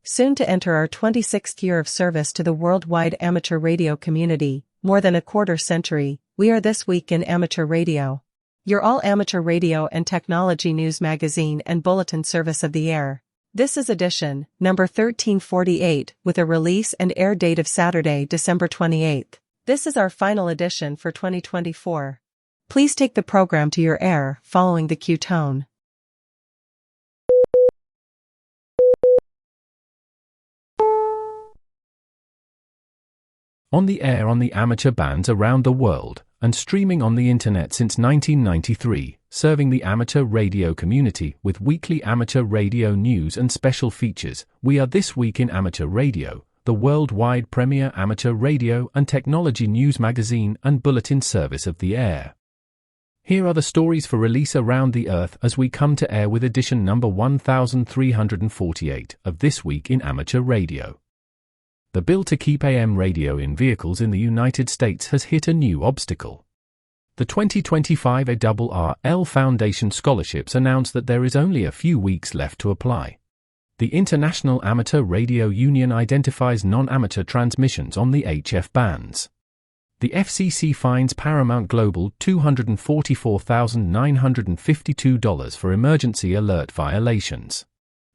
Soon to enter our 26th year of service to the worldwide amateur radio community, more than a quarter century, we are This Week in Amateur Radio. Your all-amateur radio and technology news magazine and bulletin service of the air. This is edition, number 1348, with a release and air date of Saturday, December 28th. This is our final edition for 2024. Please take the program to your air, following the cue tone. On the air on the amateur bands around the world, and streaming on the internet since 1993, serving the amateur radio community with weekly amateur radio news and special features, we are This Week in Amateur Radio, the worldwide premier amateur radio and technology news magazine and bulletin service of the air. Here are the stories for release around the earth as we come to air with edition number 1348 of This Week in Amateur Radio. The bill to keep AM radio in vehicles in the United States has hit a new obstacle. The 2025 ARRL Foundation scholarships announce that there is only a few weeks left to apply. The International Amateur Radio Union identifies non-amateur transmissions on the HF bands. The FCC fines Paramount Global $244,952 for emergency alert violations.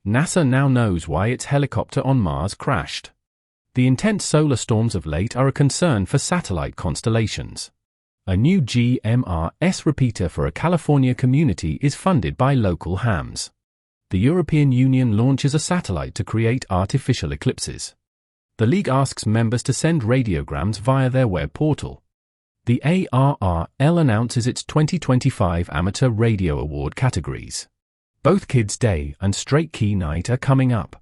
NASA now knows why its helicopter on Mars crashed. The intense solar storms of late are a concern for satellite constellations. A new GMRS repeater for a California community is funded by local hams. The European Union launches a satellite to create artificial eclipses. The League asks members to send radiograms via their web portal. The ARRL announces its 2025 Amateur Radio Award categories. Both Kids Day and Straight Key Night are coming up.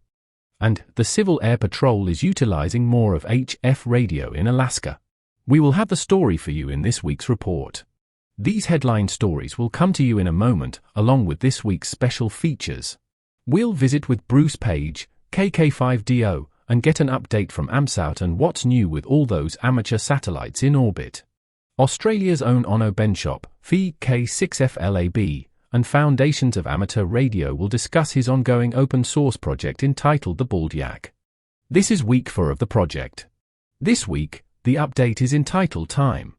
And the Civil Air Patrol is utilizing more of HF radio in Alaska. We will have the story for you in this week's report. These headline stories will come to you in a moment, along with this week's special features. We'll visit with Bruce Page, KK5DO, and get an update from AMSAT and what's new with all those amateur satellites in orbit. Australia's own Onno Benschop, VK6FLAB, and Foundations of Amateur Radio will discuss his ongoing open-source project entitled The Bald Yak. This is week 4 of the project. This week, the update is entitled Time.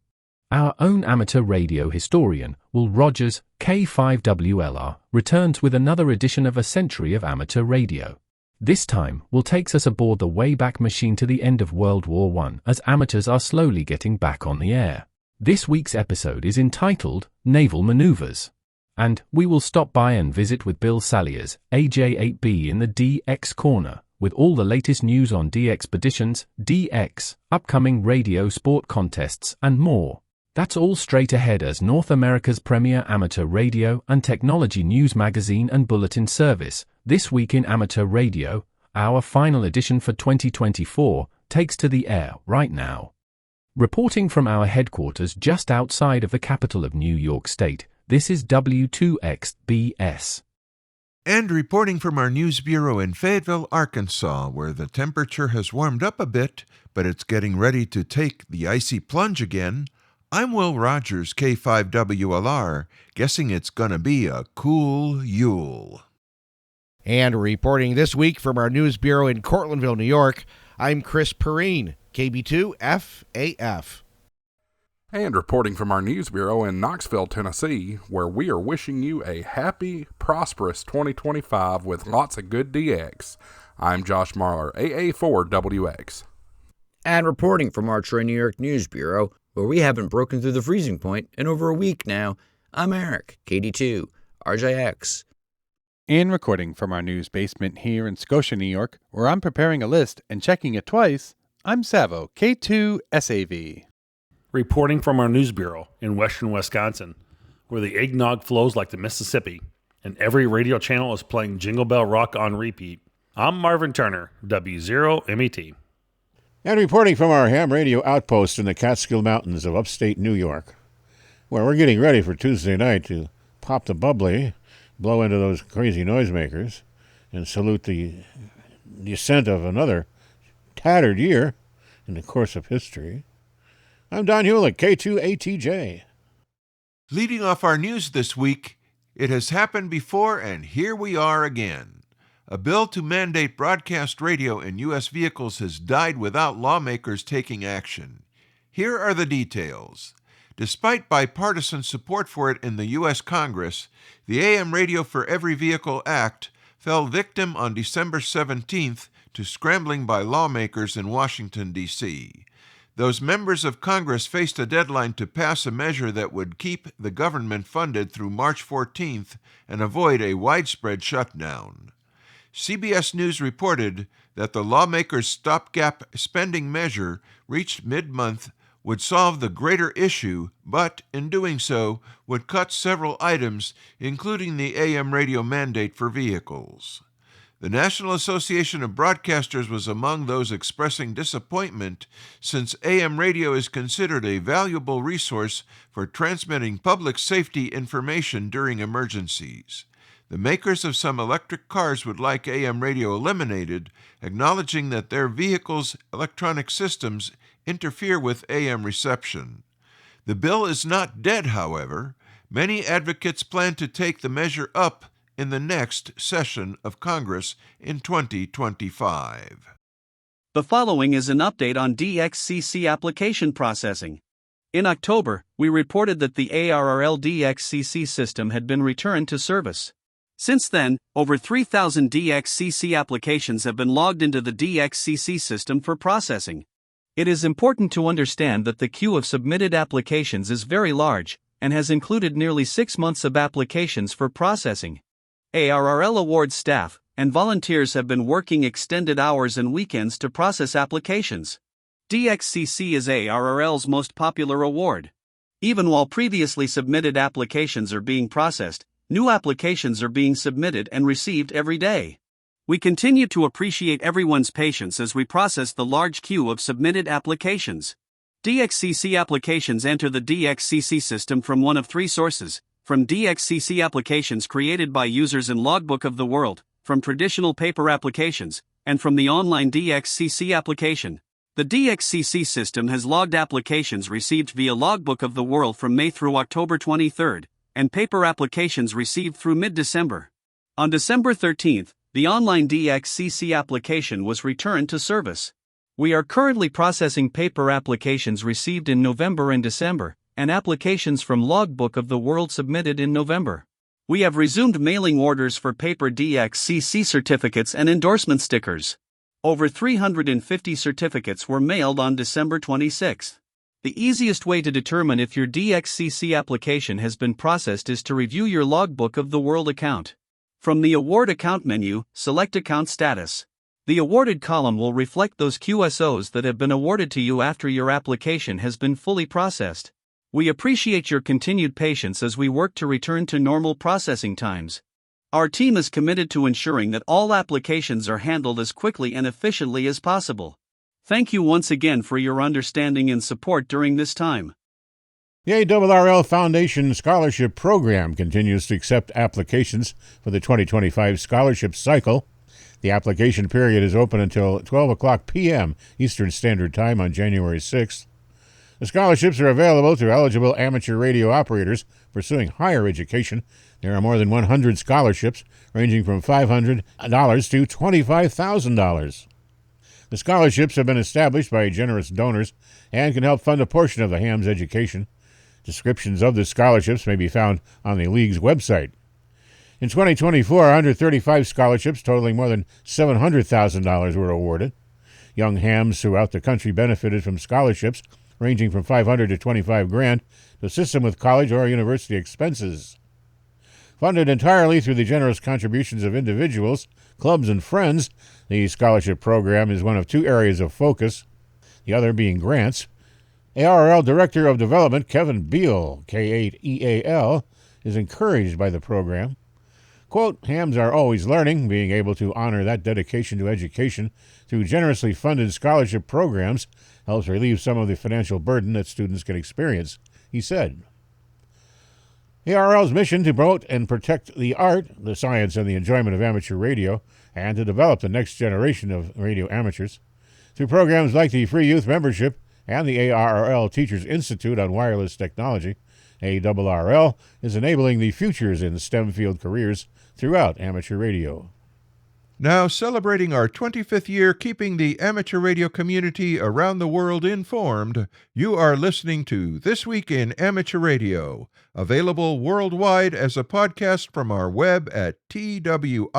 Our own amateur radio historian, Will Rogers, K5WLR, returns with another edition of A Century of Amateur Radio. This time, Will takes us aboard the Wayback Machine to the end of World War I as amateurs are slowly getting back on the air. This week's episode is entitled Naval Maneuvers. And we will stop by and visit with Bill Salliers, AJ8B in the DX Corner, with all the latest news on DXpeditions, DX, upcoming radio sport contests, and more. That's all straight ahead as North America's premier amateur radio and technology news magazine and bulletin service, This Week in Amateur Radio, our final edition for 2024, takes to the air right now. Reporting from our headquarters just outside of the capital of New York State, this is W2XBS. And reporting from our news bureau in Fayetteville, Arkansas, where the temperature has warmed up a bit, but it's getting ready to take the icy plunge again, I'm Will Rogers, K5WLR, guessing it's gonna be a cool Yule. And reporting this week from our news bureau in Cortlandville, New York, I'm Chris Perrine, KB2FAF. And reporting from our news bureau in Knoxville, Tennessee, where we are wishing you a happy, prosperous 2025 with lots of good DX, I'm Josh Marler, AA4WX. And reporting from our Troy, New York news bureau, where we haven't broken through the freezing point in over a week now, I'm Eric, KD2RJX. And recording from our news basement here in Scotia, New York, where I'm preparing a list and checking it twice, I'm Savo, K2SAV. Reporting from our news bureau in western Wisconsin, where the eggnog flows like the Mississippi, and every radio channel is playing Jingle Bell Rock on repeat, I'm Marvin Turner, W0MET. And reporting from our ham radio outpost in the Catskill Mountains of upstate New York, where we're getting ready for Tuesday night to pop the bubbly, blow into those crazy noisemakers, and salute the ascent of another tattered year in the course of history. I'm Don Hulick, K2ATJ. Leading off our news this week, it has happened before and here we are again. A bill to mandate broadcast radio in U.S. vehicles has died without lawmakers taking action. Here are the details. Despite bipartisan support for it in the U.S. Congress, the AM Radio for Every Vehicle Act fell victim on December 17th to scrambling by lawmakers in Washington, D.C. Those members of Congress faced a deadline to pass a measure that would keep the government funded through March 14th and avoid a widespread shutdown. CBS News reported that the lawmakers' stopgap spending measure reached mid-month would solve the greater issue, but in doing so would cut several items, including the AM radio mandate for vehicles. The National Association of Broadcasters was among those expressing disappointment, since AM radio is considered a valuable resource for transmitting public safety information during emergencies. The makers of some electric cars would like AM radio eliminated, acknowledging that their vehicles' electronic systems interfere with AM reception. The bill is not dead, however. Many advocates plan to take the measure up in the next session of Congress in 2025. The following is an update on DXCC application processing. In October, we reported that the ARRL DXCC system had been returned to service. Since then, over 3,000 DXCC applications have been logged into the DXCC system for processing. It is important to understand that the queue of submitted applications is very large, and has included nearly 6 months of applications for processing. ARRL awards staff and volunteers have been working extended hours and weekends to process applications. DXCC is ARRL's most popular award. Even while previously submitted applications are being processed, new applications are being submitted and received every day. We continue to appreciate everyone's patience as we process the large queue of submitted applications. DXCC applications enter the DXCC system from one of 3 sources: from DXCC applications created by users in Logbook of the World, from traditional paper applications, and from the online DXCC application. The DXCC system has logged applications received via Logbook of the World from May through October 23, and paper applications received through mid-December. On December 13th, the online DXCC application was returned to service. We are currently processing paper applications received in November and December, and applications from Logbook of the World submitted in November. We have resumed mailing orders for paper DXCC certificates and endorsement stickers. Over 350 certificates were mailed on December 26. The easiest way to determine if your DXCC application has been processed is to review your Logbook of the World account. From the Award Account menu, select Account Status. The awarded column will reflect those QSOs that have been awarded to you after your application has been fully processed. We appreciate your continued patience as we work to return to normal processing times. Our team is committed to ensuring that all applications are handled as quickly and efficiently as possible. Thank you once again for your understanding and support during this time. The ARRL Foundation Scholarship Program continues to accept applications for the 2025 scholarship cycle. The application period is open until 12 o'clock p.m. Eastern Standard Time on January 6th. The scholarships are available to eligible amateur radio operators pursuing higher education. There are more than 100 scholarships, ranging from $500 to $25,000. The scholarships have been established by generous donors and can help fund a portion of the ham's education. Descriptions of the scholarships may be found on the League's website. In 2024, 135 scholarships totaling more than $700,000 were awarded. Young hams throughout the country benefited from scholarships ranging from $500 to $25,000 to assist them with college or university expenses. Funded entirely through the generous contributions of individuals, clubs, and friends, the scholarship program is one of 2 areas of focus, the other being grants. ARRL Director of Development Kevin Beal, K8EAL, is encouraged by the program. Quote, hams are always learning. Being able to honor that dedication to education through generously funded scholarship programs helps relieve some of the financial burden that students can experience, he said. ARRL's mission to promote and protect the art, the science, and the enjoyment of amateur radio, and to develop the next generation of radio amateurs, through programs like the free youth membership and the ARRL Teachers Institute on Wireless Technology. ARRL is enabling the futures in STEM field careers throughout amateur radio. Now celebrating our 25th year keeping the amateur radio community around the world informed, you are listening to This Week in Amateur Radio, available worldwide as a podcast from our web at twiar.net.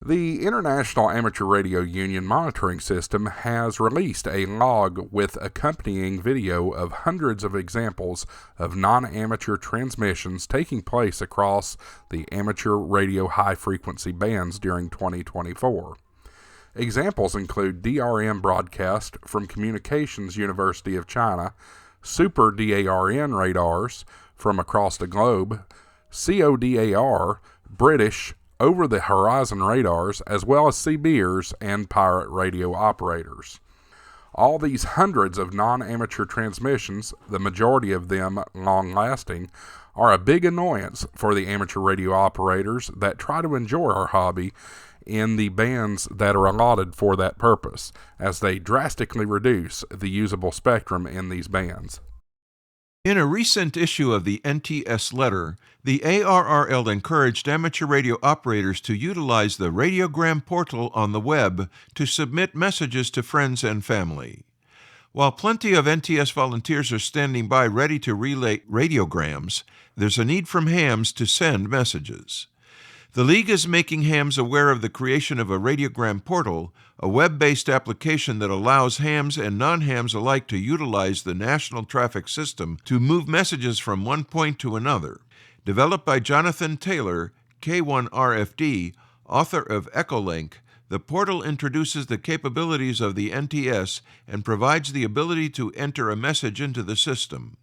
The International Amateur Radio Union monitoring system has released a log with accompanying video of hundreds of examples of non-amateur transmissions taking place across the amateur radio high-frequency bands during 2024. Examples include DRM broadcast from Communications University of China, Super DARN radars from across the globe, CODAR, British, over-the-horizon radars, as well as CBeers and pirate radio operators. All these hundreds of non-amateur transmissions, the majority of them long-lasting, are a big annoyance for the amateur radio operators that try to enjoy our hobby in the bands that are allotted for that purpose, as they drastically reduce the usable spectrum in these bands. In a recent issue of the NTS letter, the ARRL encouraged amateur radio operators to utilize the radiogram portal on the web to submit messages to friends and family. While plenty of NTS volunteers are standing by ready to relay radiograms, there's a need from hams to send messages. The League is making hams aware of the creation of a radiogram portal, a web-based application that allows hams and non-hams alike to utilize the national traffic system to move messages from one point to another. Developed by Jonathan Taylor, K1RFD, author of Echolink, the portal introduces the capabilities of the NTS and provides the ability to enter a message into the system.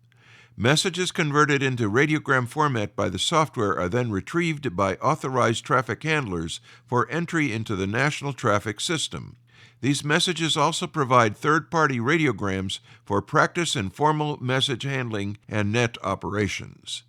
Messages converted into radiogram format by the software are then retrieved by authorized traffic handlers for entry into the national traffic system. These messages also provide third-party radiograms for practice in formal message handling and net operations.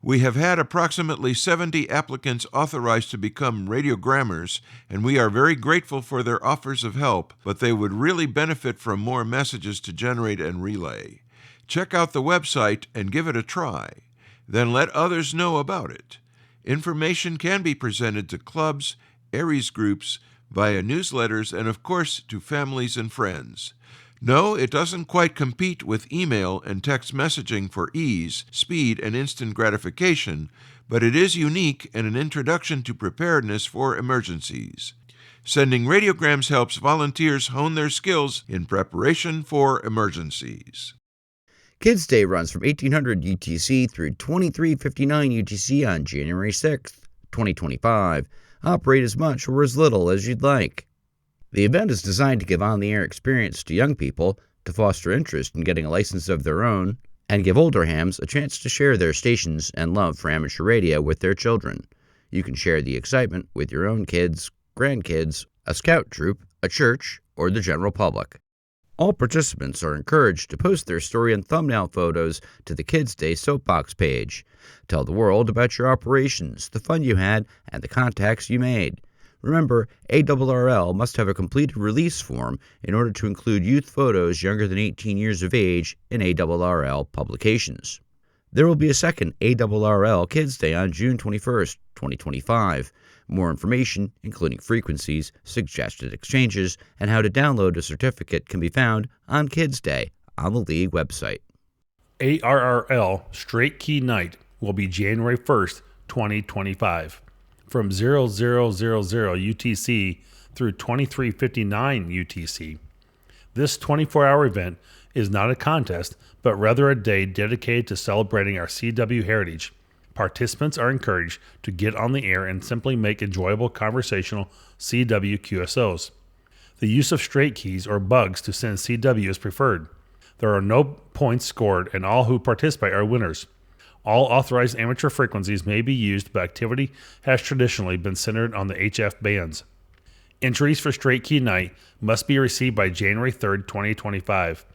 We have had approximately 70 applicants authorized to become radiogrammers, and we are very grateful for their offers of help, but they would really benefit from more messages to generate and relay. Check out the website and give it a try. Then let others know about it. Information can be presented to clubs, Aries groups, via newsletters, and of course to families and friends. No, it doesn't quite compete with email and text messaging for ease, speed, and instant gratification, but it is unique and an introduction to preparedness for emergencies. Sending radiograms helps volunteers hone their skills in preparation for emergencies. Kids Day runs from 1800 UTC through 2359 UTC on January 6th, 2025. Operate as much or as little as you'd like. The event is designed to give on-the-air experience to young people, to foster interest in getting a license of their own, and give older hams a chance to share their stations and love for amateur radio with their children. You can share the excitement with your own kids, grandkids, a scout troop, a church, or the general public. All participants are encouraged to post their story and thumbnail photos to the Kids Day Soapbox page. Tell the world about your operations, the fun you had, and the contacts you made. Remember, ARRL must have a completed release form in order to include youth photos younger than 18 years of age in ARRL publications. There will be a second ARRL Kids Day on June 21st, 2025. More information, including frequencies, suggested exchanges, and how to download a certificate can be found on Kids Day on the League website. ARRL Straight Key Night will be January 1st, 2025, from 0000 UTC through 2359 UTC. This 24-hour event is not a contest, but rather a day dedicated to celebrating our CW heritage. Participants are encouraged to get on the air and simply make enjoyable conversational CW QSOs. The use of straight keys or bugs to send CW is preferred. There are no points scored, and all who participate are winners. All authorized amateur frequencies may be used, but activity has traditionally been centered on the HF bands. Entries for Straight Key Night must be received by January 3rd, 2025.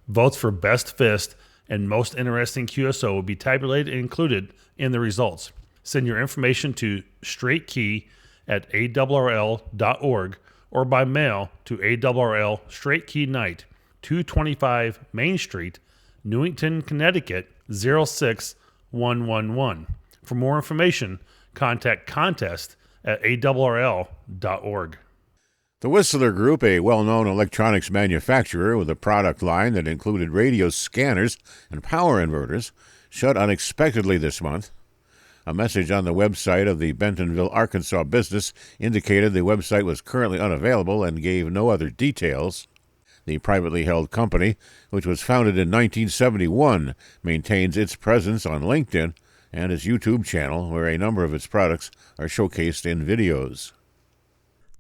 Votes for Best Fist and most interesting QSO will be tabulated and included in the results. Send your information to straightkey@awrl.org or by mail to ARRL Straight Key Night, 225 Main Street, Newington, Connecticut 06111. For more information, contact contest@awrl.org. The Whistler Group, a well-known electronics manufacturer with a product line that included radio scanners and power inverters, shut unexpectedly this month. A message on the website of the Bentonville, Arkansas business indicated the website was currently unavailable and gave no other details. The privately held company, which was founded in 1971, maintains its presence on LinkedIn and its YouTube channel, where a number of its products are showcased in videos.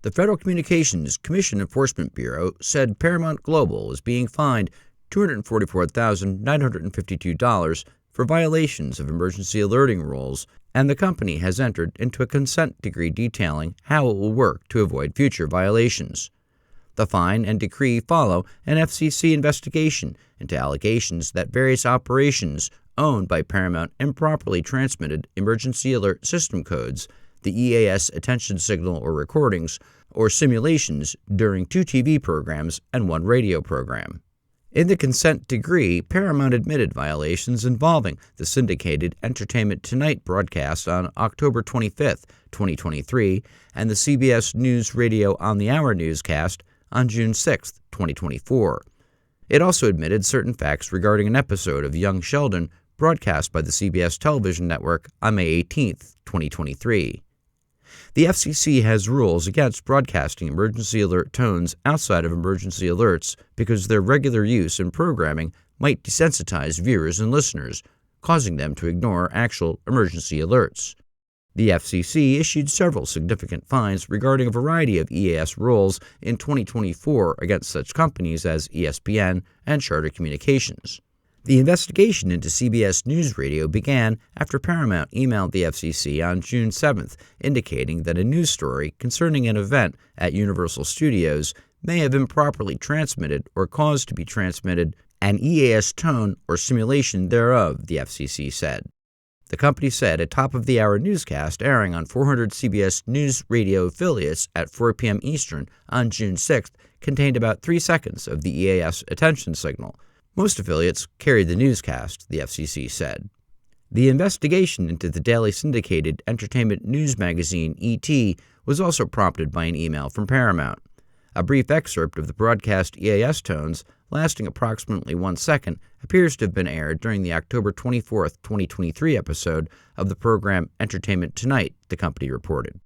The Federal Communications Commission Enforcement Bureau said Paramount Global is being fined $244,952 for violations of emergency alerting rules, and the company has entered into a consent decree detailing how it will work to avoid future violations. The fine and decree follow an FCC investigation into allegations that various operations owned by Paramount improperly transmitted emergency alert system codes, the EAS attention signal or recordings, or simulations during 2 TV programs and 1 radio program. In the consent decree, Paramount admitted violations involving the syndicated Entertainment Tonight broadcast on October 25, 2023, and the CBS News Radio On the Hour newscast on June 6, 2024. It also admitted certain facts regarding an episode of Young Sheldon broadcast by the CBS television network on May 18, 2023. The FCC has rules against broadcasting emergency alert tones outside of emergency alerts because their regular use in programming might desensitize viewers and listeners, causing them to ignore actual emergency alerts. The FCC issued several significant fines regarding a variety of EAS rules in 2024 against such companies as ESPN and Charter Communications. The investigation into CBS News Radio began after Paramount emailed the FCC on June 7th, indicating that a news story concerning an event at Universal Studios may have improperly transmitted or caused to be transmitted an EAS tone or simulation thereof, the FCC said. The company said a top-of-the-hour newscast airing on 400 CBS News Radio affiliates at 4 p.m. Eastern on June 6th contained about 3 seconds of the EAS attention signal. Most affiliates carried the newscast, the FCC said. The investigation into the daily syndicated entertainment news magazine ET was also prompted by an email from Paramount. A brief excerpt of the broadcast EAS tones, lasting approximately 1 second, appears to have been aired during the October 24, 2023 episode of the program Entertainment Tonight, the company reported.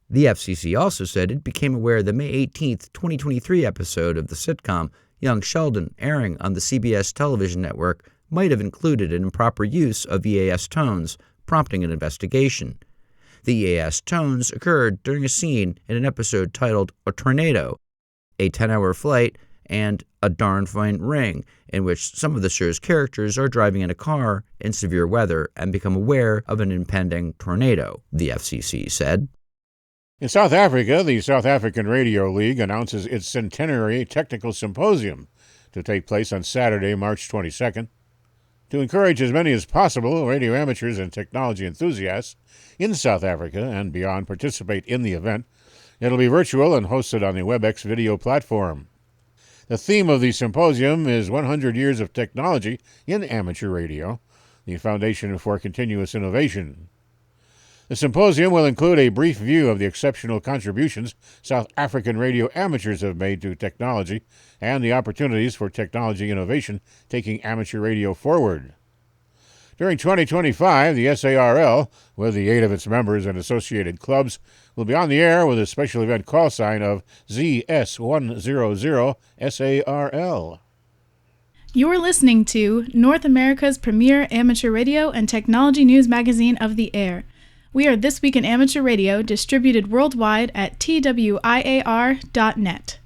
The FCC also said it became aware the May 18, 2023 episode of the sitcom Young Sheldon airing on the CBS television network might have included an improper use of EAS tones, prompting an investigation. The EAS tones occurred during a scene in an episode titled A Tornado, A 10-Hour Flight, and A Darn Fine Ring, in which some of the show's characters are driving in a car in severe weather and become aware of an impending tornado, the FCC said. In South Africa, the South African Radio League announces its centenary technical symposium to take place on Saturday, March 22nd. To encourage as many as possible radio amateurs and technology enthusiasts in South Africa and beyond participate in the event, it'll be virtual and hosted on the WebEx video platform. The theme of the symposium is 100 Years of Technology in Amateur Radio, the Foundation for Continuous Innovation. The symposium will include a brief view of the exceptional contributions South African radio amateurs have made to technology and the opportunities for technology innovation taking amateur radio forward. During 2025, the SARL, with the aid of its members and associated clubs, will be on the air with a special event call sign of ZS100SARL. You're listening to North America's premier amateur radio and technology news magazine of the air. We are This Week in Amateur Radio, distributed worldwide at twiar.net.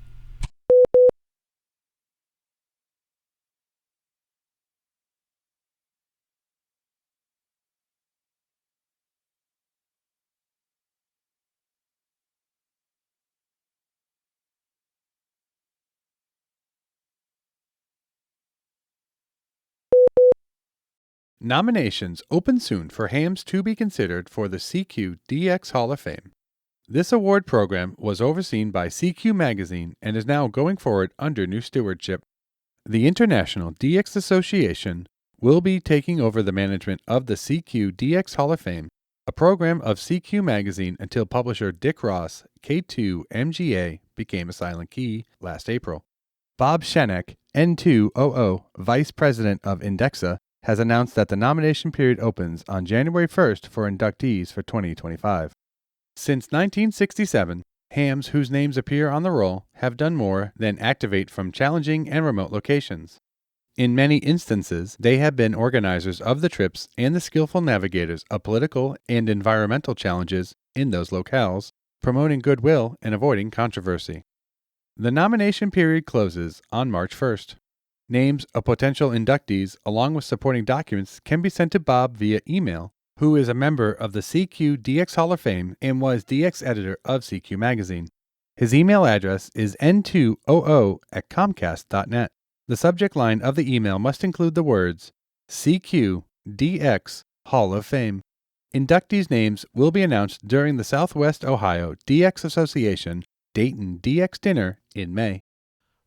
Nominations open soon for hams to be considered for the CQ DX Hall of Fame. This award program was overseen by CQ Magazine and is now going forward under new stewardship. The International DX Association will be taking over the management of the CQ DX Hall of Fame, a program of CQ Magazine until publisher Dick Ross, K2MGA, became a silent key last April. Bob Shenek, N2OO, Vice President of Indexa, has announced that the nomination period opens on January 1st for inductees for 2025. Since 1967, hams whose names appear on the roll have done more than activate from challenging and remote locations. In many instances, they have been organizers of the trips and the skillful navigators of political and environmental challenges in those locales, promoting goodwill and avoiding controversy. The nomination period closes on March 1st. Names of potential inductees, along with supporting documents, can be sent to Bob via email, who is a member of the CQ DX Hall of Fame and was DX editor of CQ Magazine. His email address is n2oo@comcast.net. The subject line of the email must include the words CQ DX Hall of Fame. Inductees' names will be announced during the Southwest Ohio DX Association Dayton DX Dinner in May.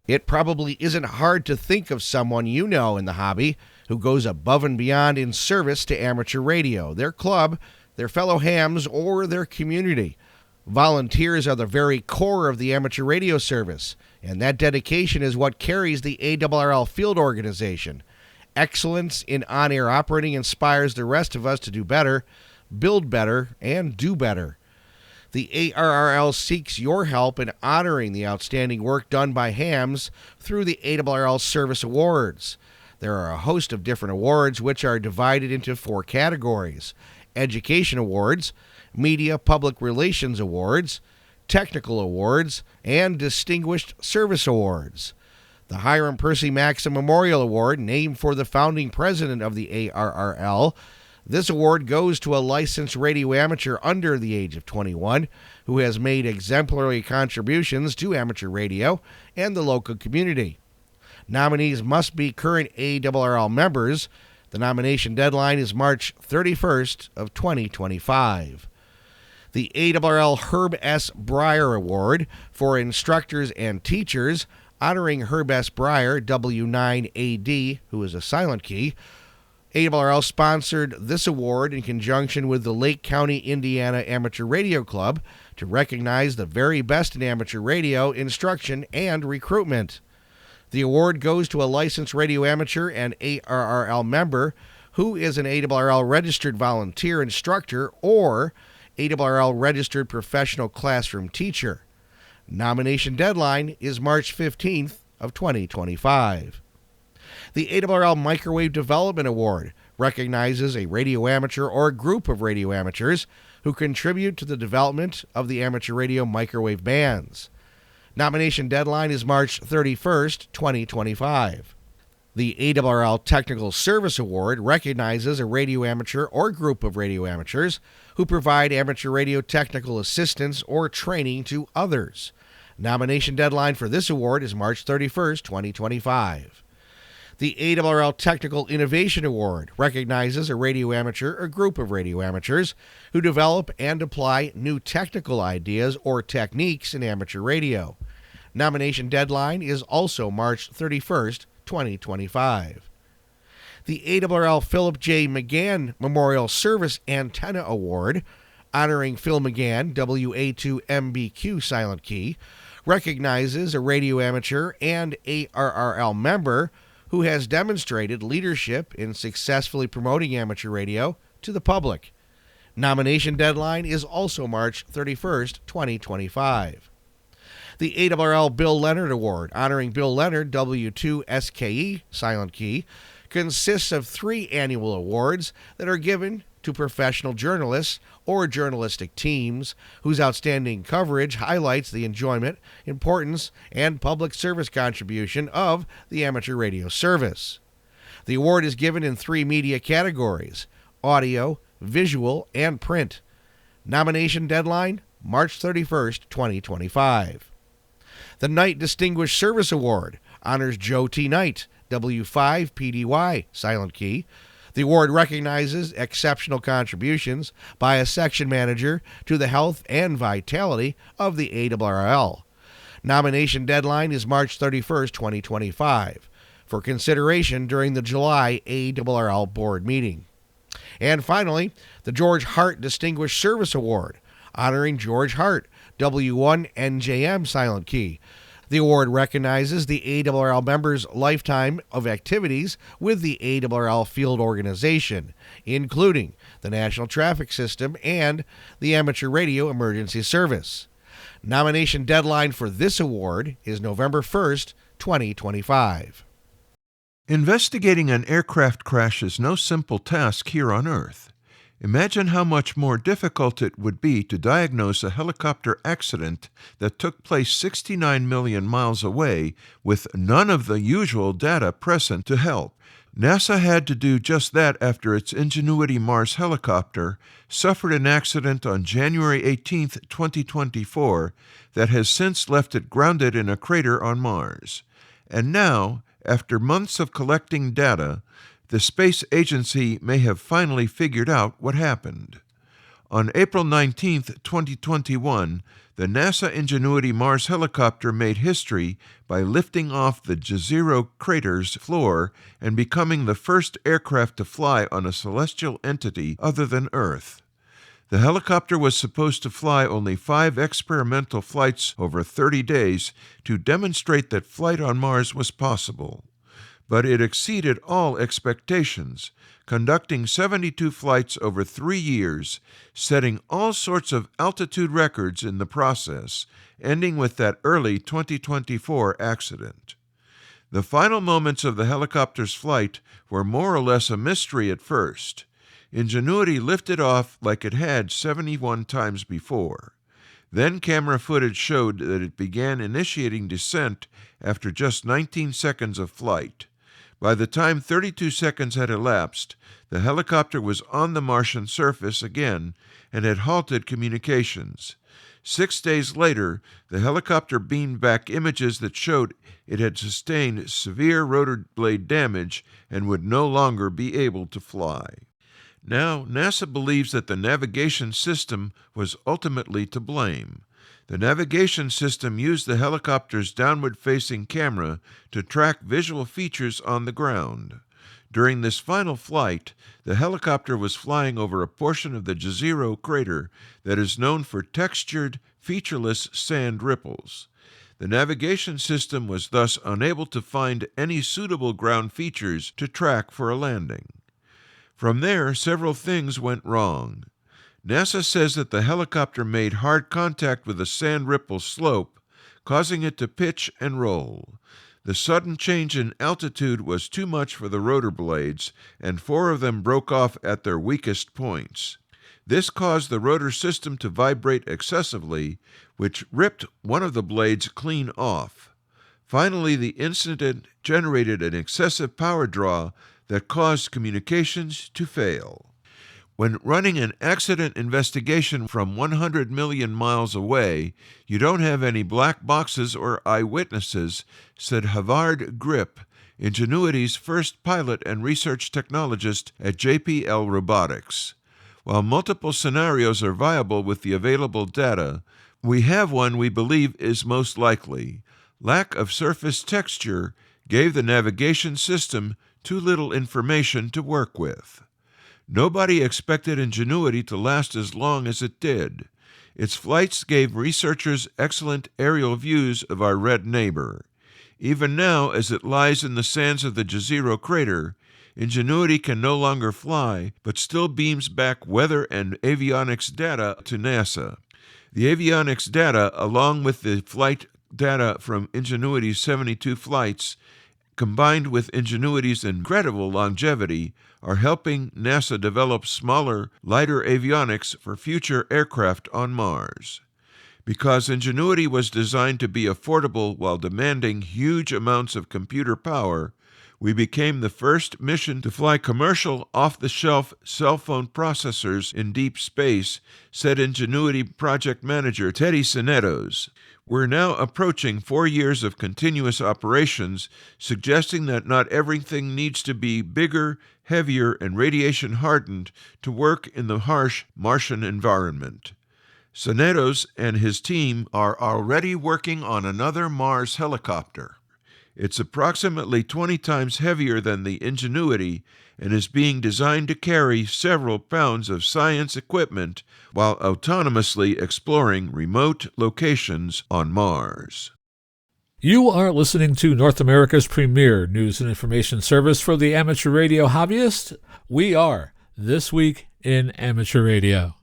It probably isn't hard to think of someone you know in the hobby who goes above and beyond in service to amateur radio, their club, their fellow hams, or their community. Volunteers are the very core of the amateur radio service, and that dedication is what carries the ARRL field organization. Excellence in on-air operating inspires the rest of us to do better, build better, and do better. The ARRL seeks your help in honoring the outstanding work done by hams through the ARRL Service Awards. There are a host of different awards which are divided into 4 categories: Education Awards, Media Public Relations Awards, Technical Awards, and Distinguished Service Awards. The Hiram Percy Maxim Memorial Award, named for the founding president of the ARRL, this award goes to a licensed radio amateur under the age of 21 who has made exemplary contributions to amateur radio and the local community. Nominees must be current ARRL members. The nomination deadline is March 31st of 2025. The ARRL Herb S. Breyer Award for instructors and teachers, honoring Herb S. Breyer, W9AD, who is a silent key. ARRL sponsored this award in conjunction with the Lake County, Indiana Amateur Radio Club to recognize the very best in amateur radio instruction and recruitment. The award goes to a licensed radio amateur and ARRL member who is an ARRL registered volunteer instructor or ARRL registered professional classroom teacher. Nomination deadline is March 15th of 2025. The ARRL Microwave Development Award recognizes a radio amateur or a group of radio amateurs who contribute to the development of the amateur radio microwave bands. Nomination deadline is March 31st, 2025. The ARRL Technical Service Award recognizes a radio amateur or group of radio amateurs who provide amateur radio technical assistance or training to others. Nomination deadline for this award is March 31st, 2025. The ARRL Technical Innovation Award recognizes a radio amateur or group of radio amateurs who develop and apply new technical ideas or techniques in amateur radio. Nomination deadline is also March 31st, 2025. The ARRL Philip J. McGann Memorial Service Antenna Award, honoring Phil McGann, WA2MBQ silent key, recognizes a radio amateur and ARRL member who has demonstrated leadership in successfully promoting amateur radio to the public. Nomination deadline is also March 31st, 2025. The ARRL Bill Leonard Award, honoring Bill Leonard, W2SKE, silent key, consists of 3 annual awards that are given to professional journalists or journalistic teams whose outstanding coverage highlights the enjoyment, importance, and public service contribution of the amateur radio service. The award is given in 3 media categories: audio, visual, and print. Nomination deadline, March 31st, 2025. The Knight Distinguished Service Award honors Joe T. Knight, W5PDY, silent key. The The award recognizes exceptional contributions by a section manager to the health and vitality of the ARRL. Nomination deadline is March 31st, 2025, for consideration during the July ARRL board meeting. And finally, the George Hart Distinguished Service Award, honoring George Hart, W1NJM Silent Key. The award recognizes the ARRL members' lifetime of activities with the ARRL field organization, including the National Traffic System and the Amateur Radio Emergency Service. Nomination deadline for this award is November 1st, 2025. Investigating an aircraft crash is no simple task here on Earth. Imagine how much more difficult it would be to diagnose a helicopter accident that took place 69 million miles away with none of the usual data present to help. NASA had to do just that after its Ingenuity Mars helicopter suffered an accident on January 18, 2024, that has since left it grounded in a crater on Mars. And now, after months of collecting data, the space agency may have finally figured out what happened. On April 19, 2021, the NASA Ingenuity Mars helicopter made history by lifting off the Jezero crater's floor and becoming the first aircraft to fly on a celestial entity other than Earth. The helicopter was supposed to fly only 5 experimental flights over 30 days to demonstrate that flight on Mars was possible. But it exceeded all expectations, conducting 72 flights over 3 years, setting all sorts of altitude records in the process, ending with that early 2024 accident. The final moments of the helicopter's flight were more or less a mystery at first. Ingenuity lifted off like it had 71 times before. Then camera footage showed that it began initiating descent after just 19 seconds of flight. By the time 32 seconds had elapsed, the helicopter was on the Martian surface again and had halted communications. 6 days later, the helicopter beamed back images that showed it had sustained severe rotor blade damage and would no longer be able to fly. Now, NASA believes that the navigation system was ultimately to blame. The navigation system used the helicopter's downward-facing camera to track visual features on the ground. During this final flight, the helicopter was flying over a portion of the Jezero crater that is known for textured, featureless sand ripples. The navigation system was thus unable to find any suitable ground features to track for a landing. From there, several things went wrong. NASA says that the helicopter made hard contact with a sand ripple slope, causing it to pitch and roll. The sudden change in altitude was too much for the rotor blades, and 4 of them broke off at their weakest points. This caused the rotor system to vibrate excessively, which ripped one of the blades clean off. Finally, the incident generated an excessive power draw that caused communications to fail. When running an accident investigation from 100 million miles away, you don't have any black boxes or eyewitnesses, said Havard Grip, Ingenuity's first pilot and research technologist at JPL Robotics. While multiple scenarios are viable with the available data, we have one we believe is most likely. Lack of surface texture gave the navigation system too little information to work with. Nobody expected Ingenuity to last as long as it did. Its flights gave researchers excellent aerial views of our red neighbor. Even now, as it lies in the sands of the Jezero crater, Ingenuity can no longer fly, but still beams back weather and avionics data to NASA. The avionics data, along with the flight data from Ingenuity's 72 flights, combined with Ingenuity's incredible longevity, are helping NASA develop smaller, lighter avionics for future aircraft on Mars. Because Ingenuity was designed to be affordable while demanding huge amounts of computer power, We became the first mission to fly commercial off-the-shelf cell phone processors in deep space, said Ingenuity project manager Teddy Sinetos. We're now approaching 4 years of continuous operations, suggesting that not everything needs to be bigger, heavier, and radiation-hardened to work in the harsh Martian environment. Sinetos and his team are already working on another Mars helicopter. It's approximately 20 times heavier than the Ingenuity and is being designed to carry several pounds of science equipment while autonomously exploring remote locations on Mars. You are listening to North America's premier news and information service for the amateur radio hobbyist. We are This Week in Amateur Radio.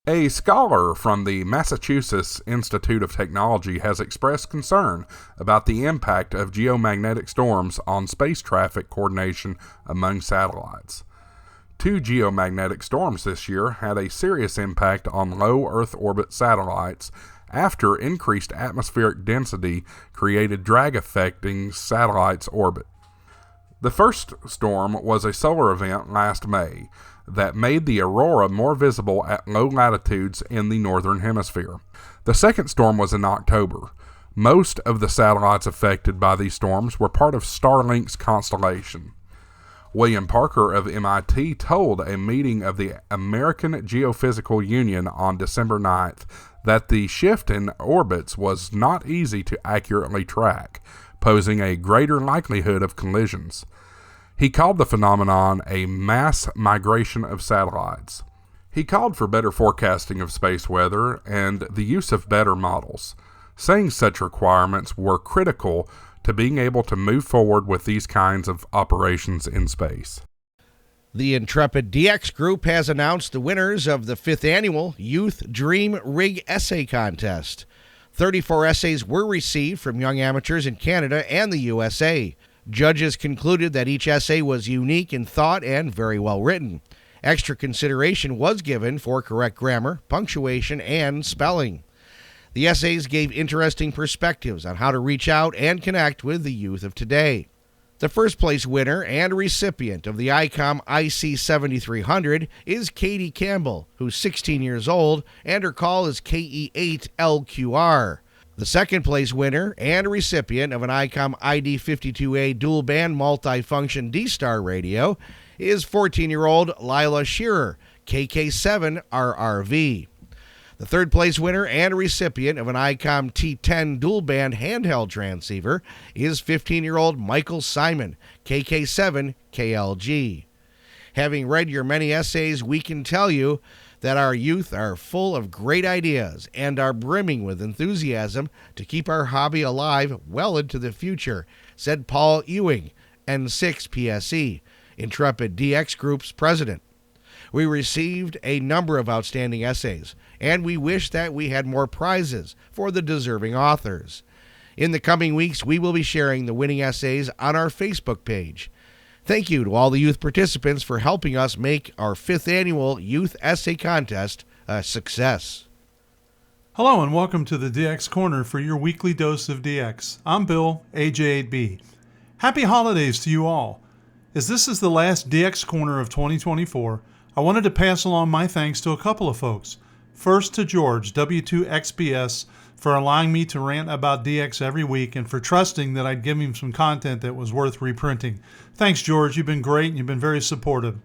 A scholar from the Massachusetts Institute of Technology has expressed concern about the impact of geomagnetic storms on space traffic coordination among satellites. 2 geomagnetic storms this year had a serious impact on low Earth orbit satellites after increased atmospheric density created drag affecting satellites' orbit. The first storm was a solar event last May that made the aurora more visible at low latitudes in the northern hemisphere. The second storm was in October. Most of the satellites affected by these storms were part of Starlink's constellation. William Parker of MIT told a meeting of the American Geophysical Union on December 9th that the shift in orbits was not easy to accurately track, posing a greater likelihood of collisions. He called the phenomenon a mass migration of satellites. He called for better forecasting of space weather and the use of better models, saying such requirements were critical to being able to move forward with these kinds of operations in space. The Intrepid DX Group has announced the winners of the 5th Annual Youth Dream Rig Essay Contest. 34 essays were received from young amateurs in Canada and the USA. Judges concluded that each essay was unique in thought and very well written. Extra consideration was given for correct grammar, punctuation, and spelling. The essays gave interesting perspectives on how to reach out and connect with the youth of today. The first place winner and recipient of the ICOM IC7300 is Katie Campbell, who's 16 years old, and her call is KE8LQR. The second place winner and recipient of an ICOM ID52A dual band multifunction D-Star radio is 14-year-old Lila Shearer, KK7RRV. The third place winner and recipient of an ICOM T10 dual band handheld transceiver is 15-year-old Michael Simon, KK7KLG. Having read your many essays, we can tell you that our youth are full of great ideas and are brimming with enthusiasm to keep our hobby alive well into the future, said Paul Ewing, N6PSE, Intrepid DX Group's president. We received a number of outstanding essays, and we wish that we had more prizes for the deserving authors. In the coming weeks, we will be sharing the winning essays on our Facebook page. Thank you to all the youth participants for helping us make our 5th Annual Youth Essay Contest a success. Hello and welcome to the DX Corner for your weekly dose of DX. I'm Bill, AJ8B. Happy holidays to you all. As this is the last DX Corner of 2024, I wanted to pass along my thanks to a couple of folks. First to George, W2XBS, for allowing me to rant about DX every week and for trusting that I'd give him some content that was worth reprinting. Thanks, George. You've been great and you've been very supportive.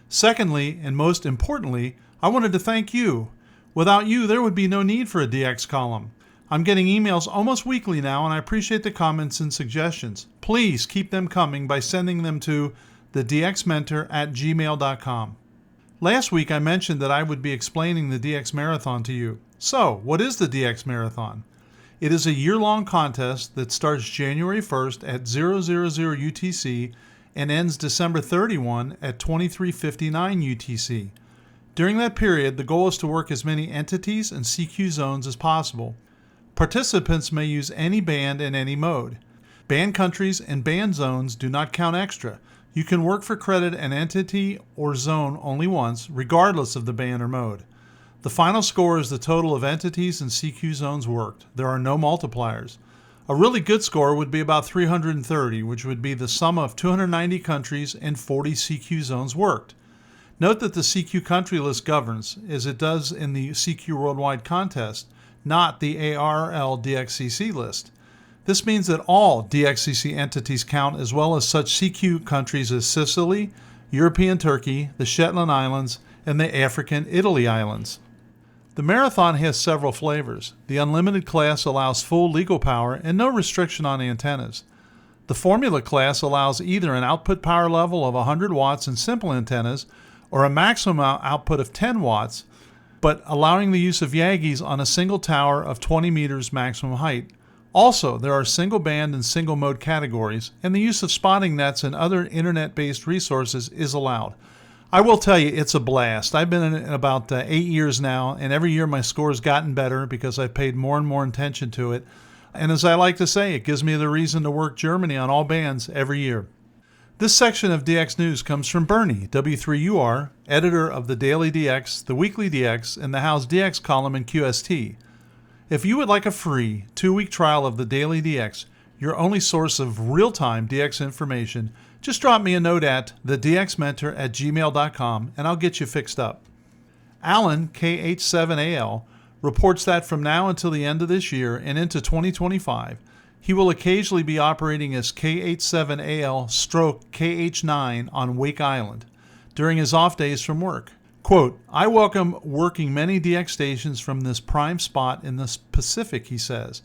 Secondly, and most importantly, I wanted to thank you. Without you, there would be no need for a DX column. I'm getting emails almost weekly now, and I appreciate the comments and suggestions. Please keep them coming by sending them to thedxmentor@gmail.com. Last week, I mentioned that I would be explaining the DX Marathon to you. So, what is the DX Marathon? It is a year-long contest that starts January 1st at 000 UTC and ends December 31 at 2359 UTC. During that period, the goal is to work as many entities and CQ zones as possible. Participants may use any band in any mode. Band countries and band zones do not count extra. You can work for credit an entity or zone only once, regardless of the band or mode. The final score is the total of entities and CQ zones worked. There are no multipliers. A really good score would be about 330, which would be the sum of 290 countries and 40 CQ zones worked. Note that the CQ country list governs, as it does in the CQ Worldwide contest, not the ARRL DXCC list. This means that all DXCC entities count, as well as such CQ countries as Sicily, European Turkey, the Shetland Islands, and the African Italy Islands. The Marathon has several flavors. The Unlimited class allows full legal power and no restriction on antennas. The Formula class allows either an output power level of 100 watts in simple antennas or a maximum output of 10 watts, but allowing the use of Yagis on a single tower of 20 meters maximum height. Also, there are single band and single mode categories, and the use of spotting nets and other internet-based resources is allowed. I will tell you, it's a blast. I've been in it about 8 years now, and every year my score has gotten better because I've paid more and more attention to it. And as I like to say, it gives me the reason to work Germany on all bands every year. This section of DX News comes from Bernie, W3UR, editor of the Daily DX, the Weekly DX, and the How's DX column in QST. If you would like a free 2-week trial of the Daily DX, your only source of real-time DX information, just drop me a note at thedxmentor@gmail.com and I'll get you fixed up. Alan, KH7AL, reports that from now until the end of this year and into 2025, he will occasionally be operating as KH7AL/KH9 on Wake Island during his off days from work. Quote, I welcome working many DX stations from this prime spot in the Pacific, he says.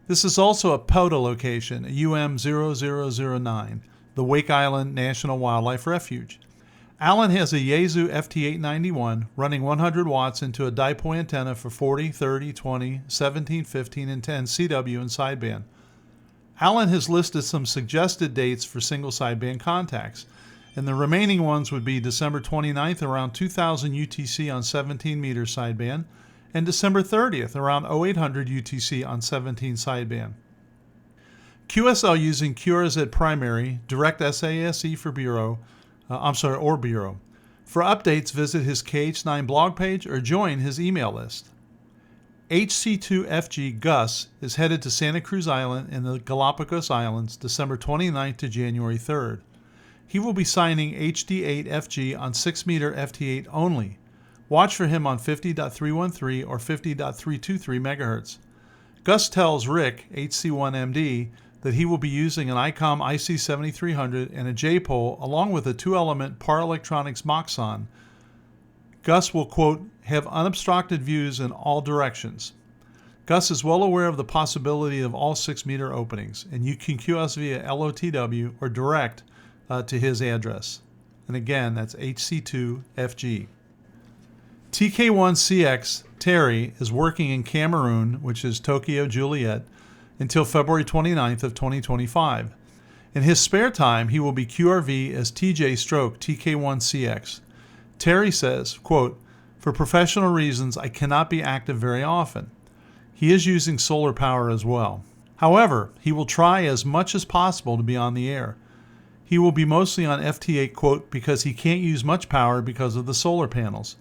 This is also a POTA location, UM0009, the Wake Island National Wildlife Refuge. Alan has a Yaesu FT891 running 100 watts into a dipole antenna for 40, 30, 20, 17, 15, and 10 CW and sideband. Alan has listed some suggested dates for single sideband contacts, and the remaining ones would be December 29th around 2000 UTC on 17 meter sideband, and December 30th around 0800 UTC on 17 sideband. QSL using QRZ primary, direct SASE for Bureau, or Bureau. For updates, visit his KH9 blog page or join his email list. HC2FG Gus is headed to Santa Cruz Island in the Galapagos Islands December 29th to January 3rd. He will be signing HD8FG on 6-meter FT8 only. Watch for him on 50.313 or 50.323 MHz. Gus tells Rick, HC1MD, that he will be using an ICOM IC7300 and a J-pole along with a 2-element Par Electronics Moxon. Gus will, quote, have unobstructed views in all directions. Gus is well aware of the possibility of all 6-meter openings, and you can QS via LOTW or direct to his address. And again, that's HC2FG. TK1CX Terry is working in Cameroon, which is Tokyo Juliet, until February 29th of 2025. In his spare time, he will be QRV as TJ/TK1CX. Terry says, quote, for professional reasons, I cannot be active very often. He is using solar power as well. However, he will try as much as possible to be on the air. He will be mostly on FT8, quote, because he can't use much power because of the solar panels.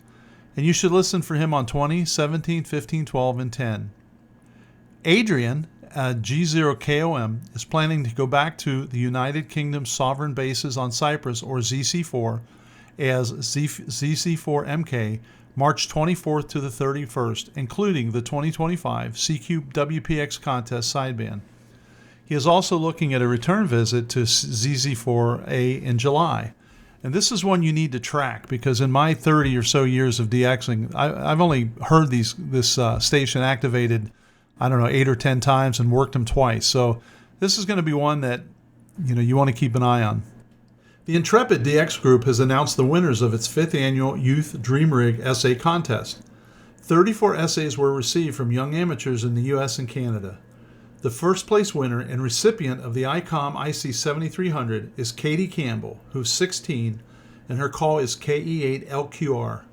And you should listen for him on 20, 17, 15, 12, and 10. Adrian, G0KOM, is planning to go back to the United Kingdom's sovereign bases on Cyprus, or ZC4, as ZC4MK, March 24th to the 31st, including the 2025 CQ WPX contest sideband. He is also looking at a return visit to ZZ4A in July. And this is one you need to track because in my 30 or so years of DXing, I've only heard this station activated, 8 or 10 times and worked them twice. So this is going to be one that you want to keep an eye on. The Intrepid DX Group has announced the winners of its 5th annual Youth Dream Rig essay contest. 34 essays were received from young amateurs in the U.S. and Canada. The first place winner and recipient of the ICOM IC7300 is Katie Campbell, who's 16, and her call is KE8LQR.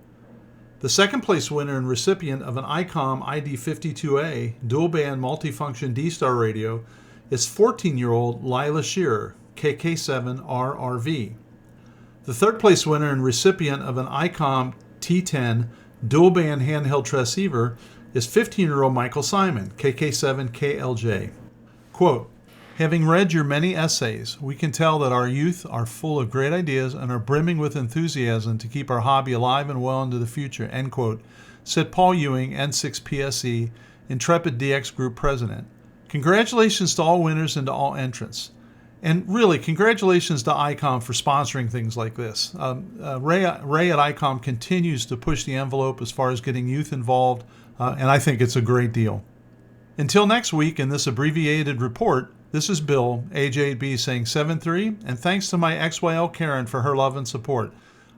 The second place winner and recipient of an ICOM ID52A dual-band multifunction D-Star radio is 14-year-old Lila Shearer, KK7RRV. The third place winner and recipient of an ICOM T10 dual-band handheld transceiver is 15-year-old Michael Simon, KK7KLJ. Quote, having read your many essays, we can tell that our youth are full of great ideas and are brimming with enthusiasm to keep our hobby alive and well into the future, end quote, said Paul Ewing, N6PSE, Intrepid DX Group President. Congratulations to all winners and to all entrants. And really, congratulations to ICOM for sponsoring things like this. Ray at ICOM continues to push the envelope as far as getting youth involved, and I think it's a great deal. Until next week in this abbreviated report, this is Bill, AJ8B, saying 7-3, and thanks to my XYL Karen for her love and support.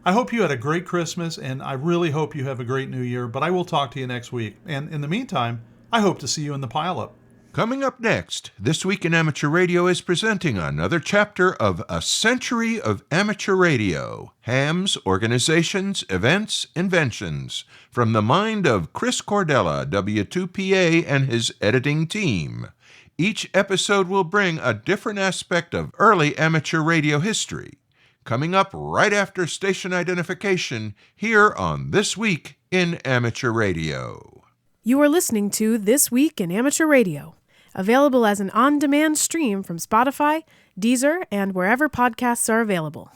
I hope you had a great Christmas, and I really hope you have a great New Year, but I will talk to you next week. And in the meantime, I hope to see you in the pile-up. Coming up next, This Week in Amateur Radio is presenting another chapter of A Century of Amateur Radio, Hams, Organizations, Events, Inventions, from the mind of Chris Cordella, W2PA, and his editing team. Each episode will bring a different aspect of early amateur radio history. Coming up right after station identification here on This Week in Amateur Radio. You are listening to This Week in Amateur Radio, available as an on-demand stream from Spotify, Deezer, and wherever podcasts are available.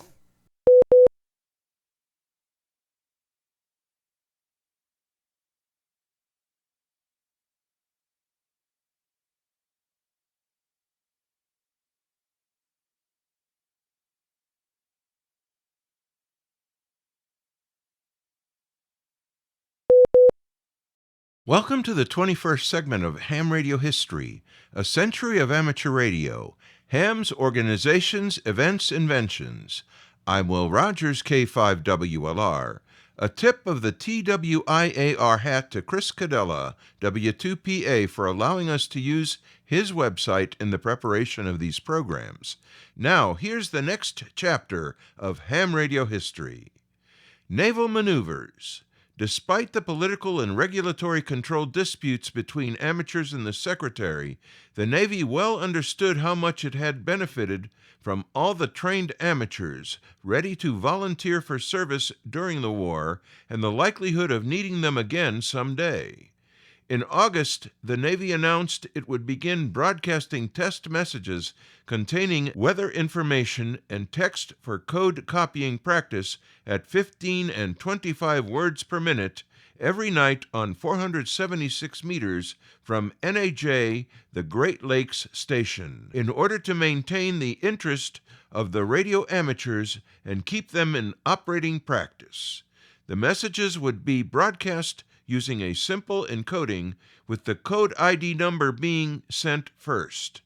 Welcome to the 21st segment of Ham Radio History, A Century of Amateur Radio, Hams, Organizations, Events, Inventions. I'm Will Rogers, K5WLR. A tip of the TWIAR hat to Chris Cordella, W2PA, for allowing us to use his website in the preparation of these programs. Now, here's the next chapter of Ham Radio History. Naval Maneuvers. Despite the political and regulatory control disputes between amateurs and the Secretary, the Navy well understood how much it had benefited from all the trained amateurs ready to volunteer for service during the war and the likelihood of needing them again someday. In August, the Navy announced it would begin broadcasting test messages containing weather information and text for code copying practice at 15 and 25 words per minute every night on 476 meters from NAJ, the Great Lakes Station, in order to maintain the interest of the radio amateurs and keep them in operating practice. The messages would be broadcast using a simple encoding, with the code ID number being sent first.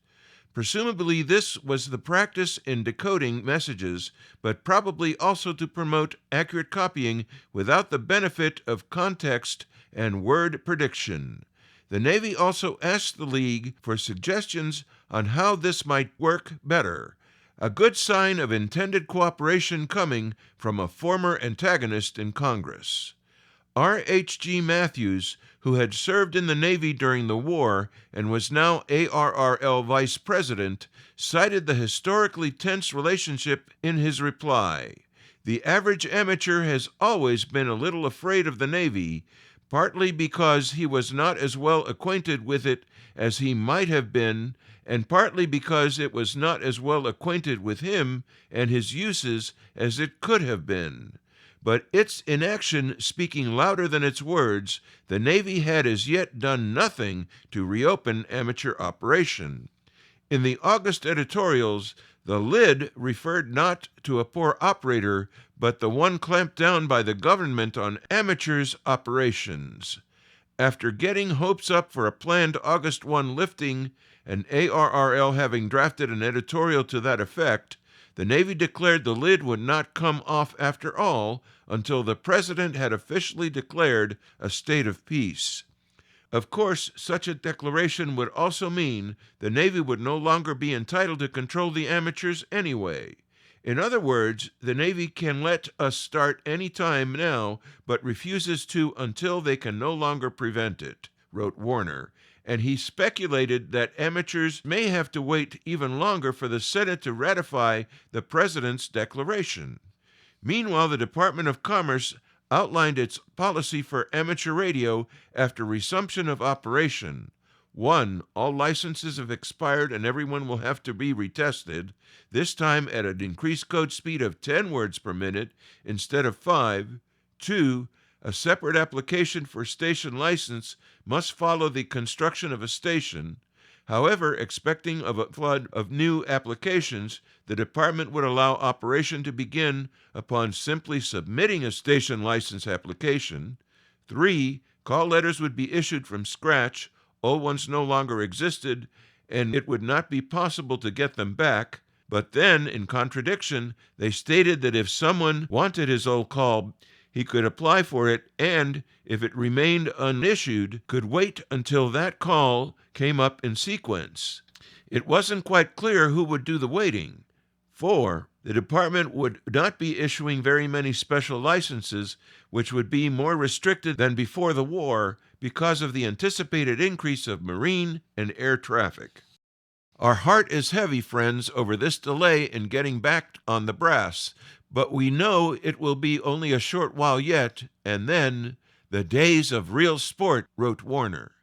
Presumably this was the practice in decoding messages, but probably also to promote accurate copying without the benefit of context and word prediction. The Navy also asked the League for suggestions on how this might work better, a good sign of intended cooperation coming from a former antagonist in Congress. R.H.G. Matthews, who had served in the Navy during the war and was now ARRL Vice President, cited the historically tense relationship in his reply. The average amateur has always been a little afraid of the Navy, partly because he was not as well acquainted with it as he might have been, and partly because it was not as well acquainted with him and his uses as it could have been. But its inaction speaking louder than its words, the Navy had as yet done nothing to reopen amateur operation. In the August editorials, the lid referred not to a poor operator, but the one clamped down by the government on amateurs' operations. After getting hopes up for a planned August 1 lifting, and ARRL having drafted an editorial to that effect, the Navy declared the lid would not come off after all until the President had officially declared a state of peace. Of course, such a declaration would also mean the Navy would no longer be entitled to control the amateurs anyway. In other words, the Navy can let us start any time now, but refuses to until they can no longer prevent it, wrote Warner, and he speculated that amateurs may have to wait even longer for the Senate to ratify the President's declaration. Meanwhile, the Department of Commerce outlined its policy for amateur radio after resumption of operation. 1. All licenses have expired and everyone will have to be retested, this time at an increased code speed of 10 words per minute instead of 5. 2. A separate application for station license must follow the construction of a station. However, expecting of a flood of new applications, the department would allow operation to begin upon simply submitting a station license application. 3. Call letters would be issued from scratch. Old ones no longer existed, and it would not be possible to get them back. But then, in contradiction, they stated that if someone wanted his old call, he could apply for it and, if it remained unissued, could wait until that call came up in sequence. It wasn't quite clear who would do the waiting. 4. The department would not be issuing very many special licenses, which would be more restricted than before the war because of the anticipated increase of marine and air traffic. Our heart is heavy, friends, over this delay in getting back on the brass, but we know it will be only a short while yet, and then the days of real sport, wrote Warner.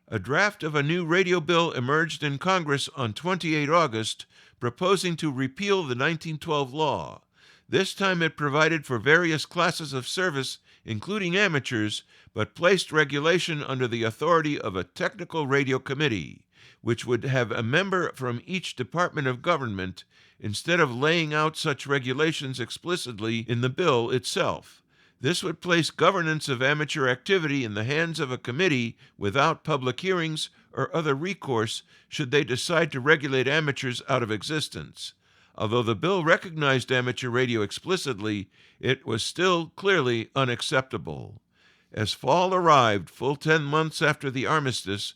A draft of a new radio bill emerged in Congress on 28 August, proposing to repeal the 1912 law. This time it provided for various classes of service, including amateurs, but placed regulation under the authority of a technical radio committee, which would have a member from each department of government, instead of laying out such regulations explicitly in the bill itself. This would place governance of amateur activity in the hands of a committee without public hearings or other recourse should they decide to regulate amateurs out of existence. Although the bill recognized amateur radio explicitly, it was still clearly unacceptable. As fall arrived, full 10 months after the armistice,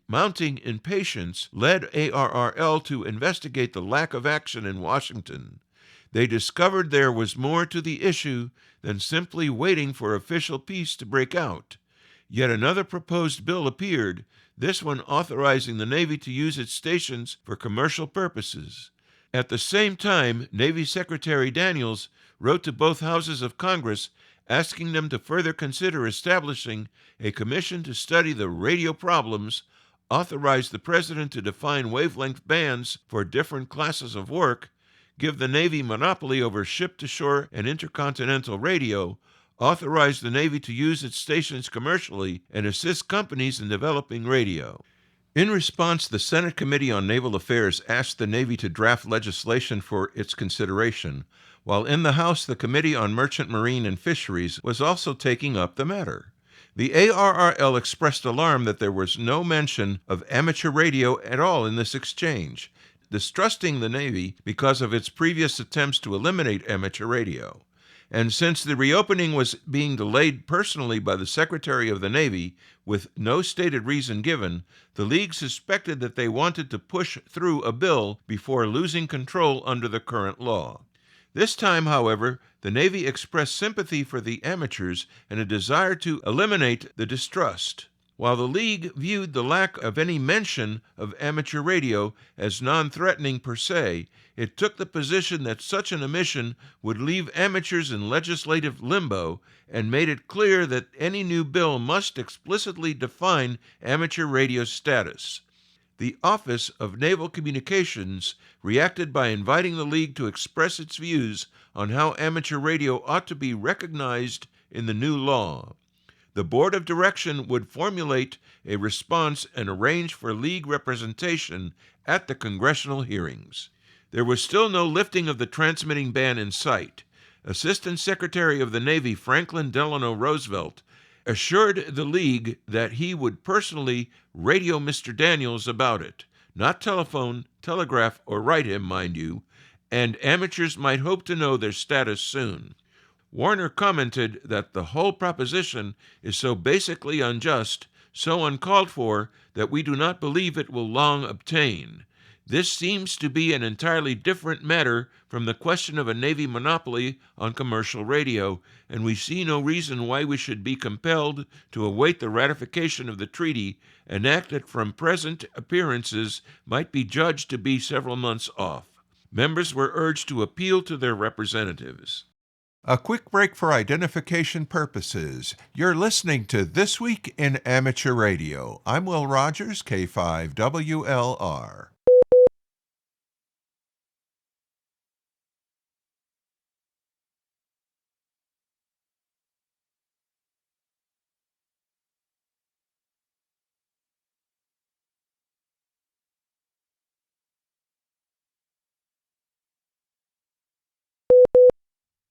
mounting impatience led ARRL to investigate the lack of action in Washington. They discovered there was more to the issue than simply waiting for official peace to break out. Yet another proposed bill appeared, this one authorizing the Navy to use its stations for commercial purposes. At the same time, Navy Secretary Daniels wrote to both houses of Congress asking them to further consider establishing a commission to study the radio problems, authorize the President to define wavelength bands for different classes of work, give the Navy monopoly over ship-to-shore and intercontinental radio, authorize the Navy to use its stations commercially, and assist companies in developing radio. In response, the Senate Committee on Naval Affairs asked the Navy to draft legislation for its consideration, while in the House the Committee on Merchant Marine and Fisheries was also taking up the matter. The ARRL expressed alarm that there was no mention of amateur radio at all in this exchange, distrusting the Navy because of its previous attempts to eliminate amateur radio. And since the reopening was being delayed personally by the Secretary of the Navy, with no stated reason given, the League suspected that they wanted to push through a bill before losing control under the current law. This time, however, the Navy expressed sympathy for the amateurs and a desire to eliminate the distrust. While the League viewed the lack of any mention of amateur radio as non-threatening per se, it took the position that such an omission would leave amateurs in legislative limbo and made it clear that any new bill must explicitly define amateur radio status. The Office of Naval Communications reacted by inviting the League to express its views on how amateur radio ought to be recognized in the new law. The Board of Direction would formulate a response and arrange for League representation at the congressional hearings. There was still no lifting of the transmitting ban in sight. Assistant Secretary of the Navy Franklin Delano Roosevelt assured the League that he would personally radio Mr. Daniels about it, not telephone, telegraph, or write him, mind you, and amateurs might hope to know their status soon. Warner commented that the whole proposition is so basically unjust, so uncalled for, that we do not believe it will long obtain. This seems to be an entirely different matter from the question of a Navy monopoly on commercial radio, and we see no reason why we should be compelled to await the ratification of the treaty, an act that from present appearances might be judged to be several months off. Members were urged to appeal to their representatives. A quick break for identification purposes. You're listening to This Week in Amateur Radio. I'm Will Rogers, K5WLR.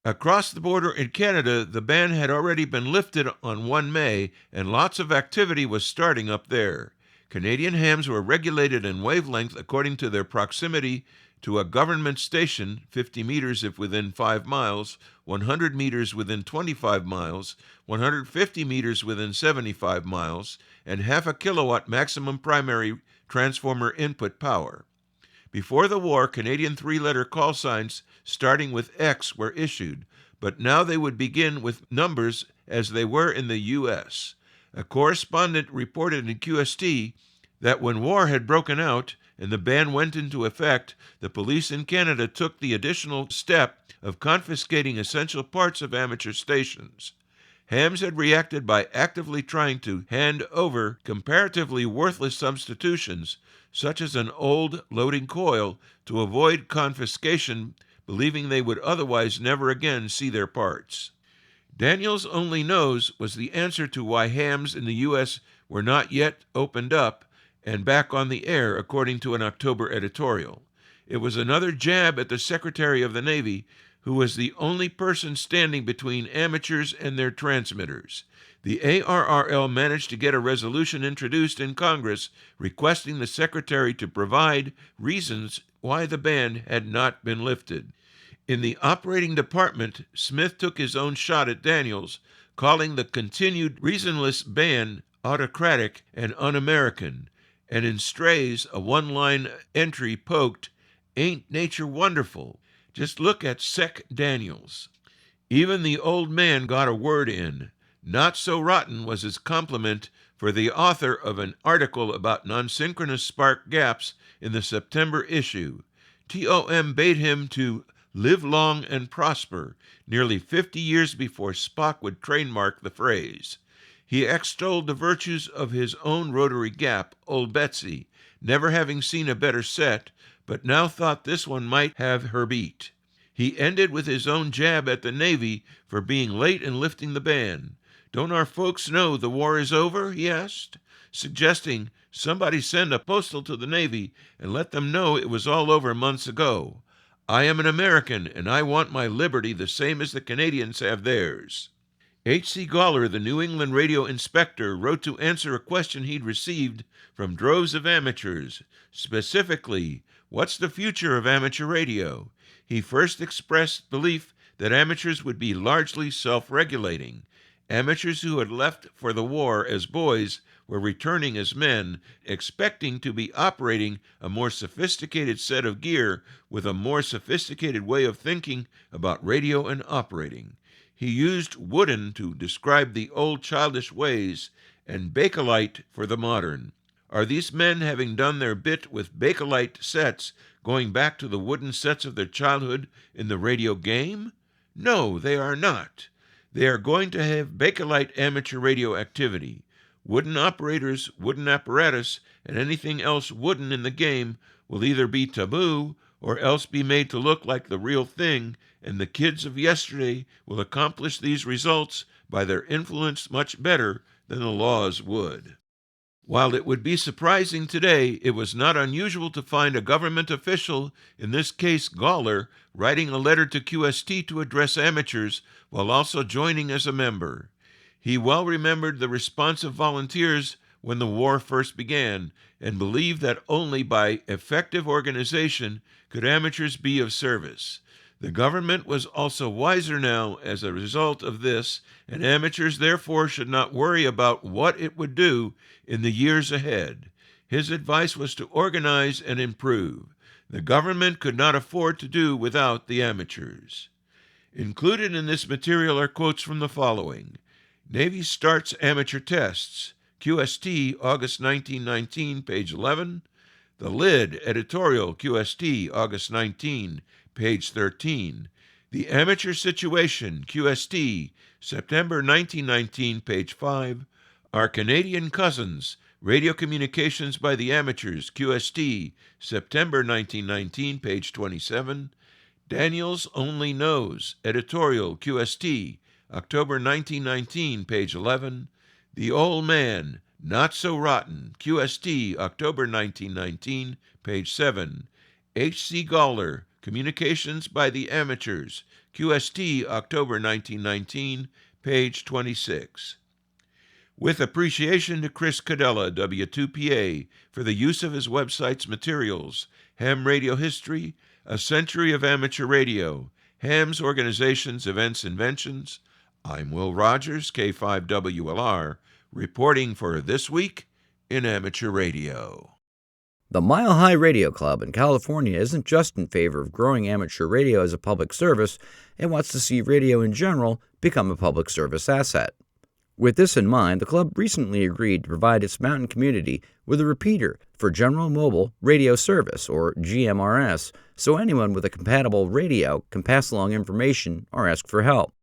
Across the border in Canada, the ban had already been lifted on 1 May, and lots of activity was starting up there. Canadian hams were regulated in wavelength according to their proximity to a government station, 50 meters if within 5 miles, 100 meters within 25 miles, 150 meters within 75 miles, and half a kilowatt maximum primary transformer input power. Before the war, Canadian three-letter call signs starting with X were issued, but now they would begin with numbers as they were in the U.S. A correspondent reported in QST that when war had broken out and the ban went into effect, the police in Canada took the additional step of confiscating essential parts of amateur stations. Hams had reacted by actively trying to hand over comparatively worthless substitutions, such as an old loading coil, to avoid confiscation, believing they would otherwise never again see their parts. Daniels only knows was the answer to why hams in the U.S. were not yet opened up and back on the air, according to an October editorial. It was another jab at the Secretary of the Navy, who was the only person standing between amateurs and their transmitters. The ARRL managed to get a resolution introduced in Congress requesting the Secretary to provide reasons why the ban had not been lifted. In the operating department, Smith took his own shot at Daniels, calling the continued reasonless ban autocratic and un-American, and in Strays, a one-line entry poked, "Ain't nature wonderful? Just look at Sec Daniels." Even the old man got a word in. Not so rotten was his compliment for the author of an article about non-synchronous spark gaps in the September issue. TOM bade him to live long and prosper, nearly 50 years before Spock would trademark the phrase. He extolled the virtues of his own rotary gap, Old Betsy, never having seen a better set, but now thought this one might have her beat. He ended with his own jab at the Navy for being late in lifting the ban. "Don't our folks know the war is over?" he asked, suggesting somebody send a postal to the Navy and let them know it was all over months ago. "I am an American, and I want my liberty the same as the Canadians have theirs." H.C. Goller, the New England radio inspector, wrote to answer a question he'd received from droves of amateurs, specifically, "What's the future of amateur radio?" He first expressed belief that amateurs would be largely self-regulating. Amateurs who had left for the war as boys were returning as men, expecting to be operating a more sophisticated set of gear with a more sophisticated way of thinking about radio and operating. He used wooden to describe the old childish ways and Bakelite for the modern. Are these men, having done their bit with Bakelite sets, going back to the wooden sets of their childhood in the radio game? No, they are not. They are going to have Bakelite amateur radio activity. Wooden operators, wooden apparatus, and anything else wooden in the game will either be taboo or else be made to look like the real thing, and the kids of yesterday will accomplish these results by their influence much better than the laws would. While it would be surprising today, it was not unusual to find a government official, in this case Goller, writing a letter to QST to address amateurs while also joining as a member. He well remembered the response of volunteers when the war first began, and believed that only by effective organization could amateurs be of service. The government was also wiser now as a result of this, and amateurs therefore should not worry about what it would do in the years ahead. His advice was to organize and improve. The government could not afford to do without the amateurs. Included in this material are quotes from the following: Navy starts amateur tests, QST, August 1919, page 11. The Lid, editorial, QST, August 19, page 13. The Amateur Situation, QST, September 1919, page 5. Our Canadian Cousins, Radio Communications by the Amateurs, QST, September 1919, page 27. Daniels Only Knows, editorial, QST, October 1919, page 11. The Old Man, Not So Rotten, QST, October 1919, page 7. H.C. Gawler, Communications by the Amateurs, QST, October 1919, page 26. With appreciation to Chris Cadella, W2PA, for the use of his website's materials, Ham Radio History, A Century of Amateur Radio, Ham's Organizations, Events, Inventions, I'm Will Rogers, K5WLR, reporting for This Week in Amateur Radio. The Mile High Radio Club in California isn't just in favor of growing amateur radio as a public service, it wants to see radio in general become a public service asset. With this in mind, the club recently agreed to provide its mountain community with a repeater for General Mobile Radio Service, or GMRS, so anyone with a compatible radio can pass along information or ask for help.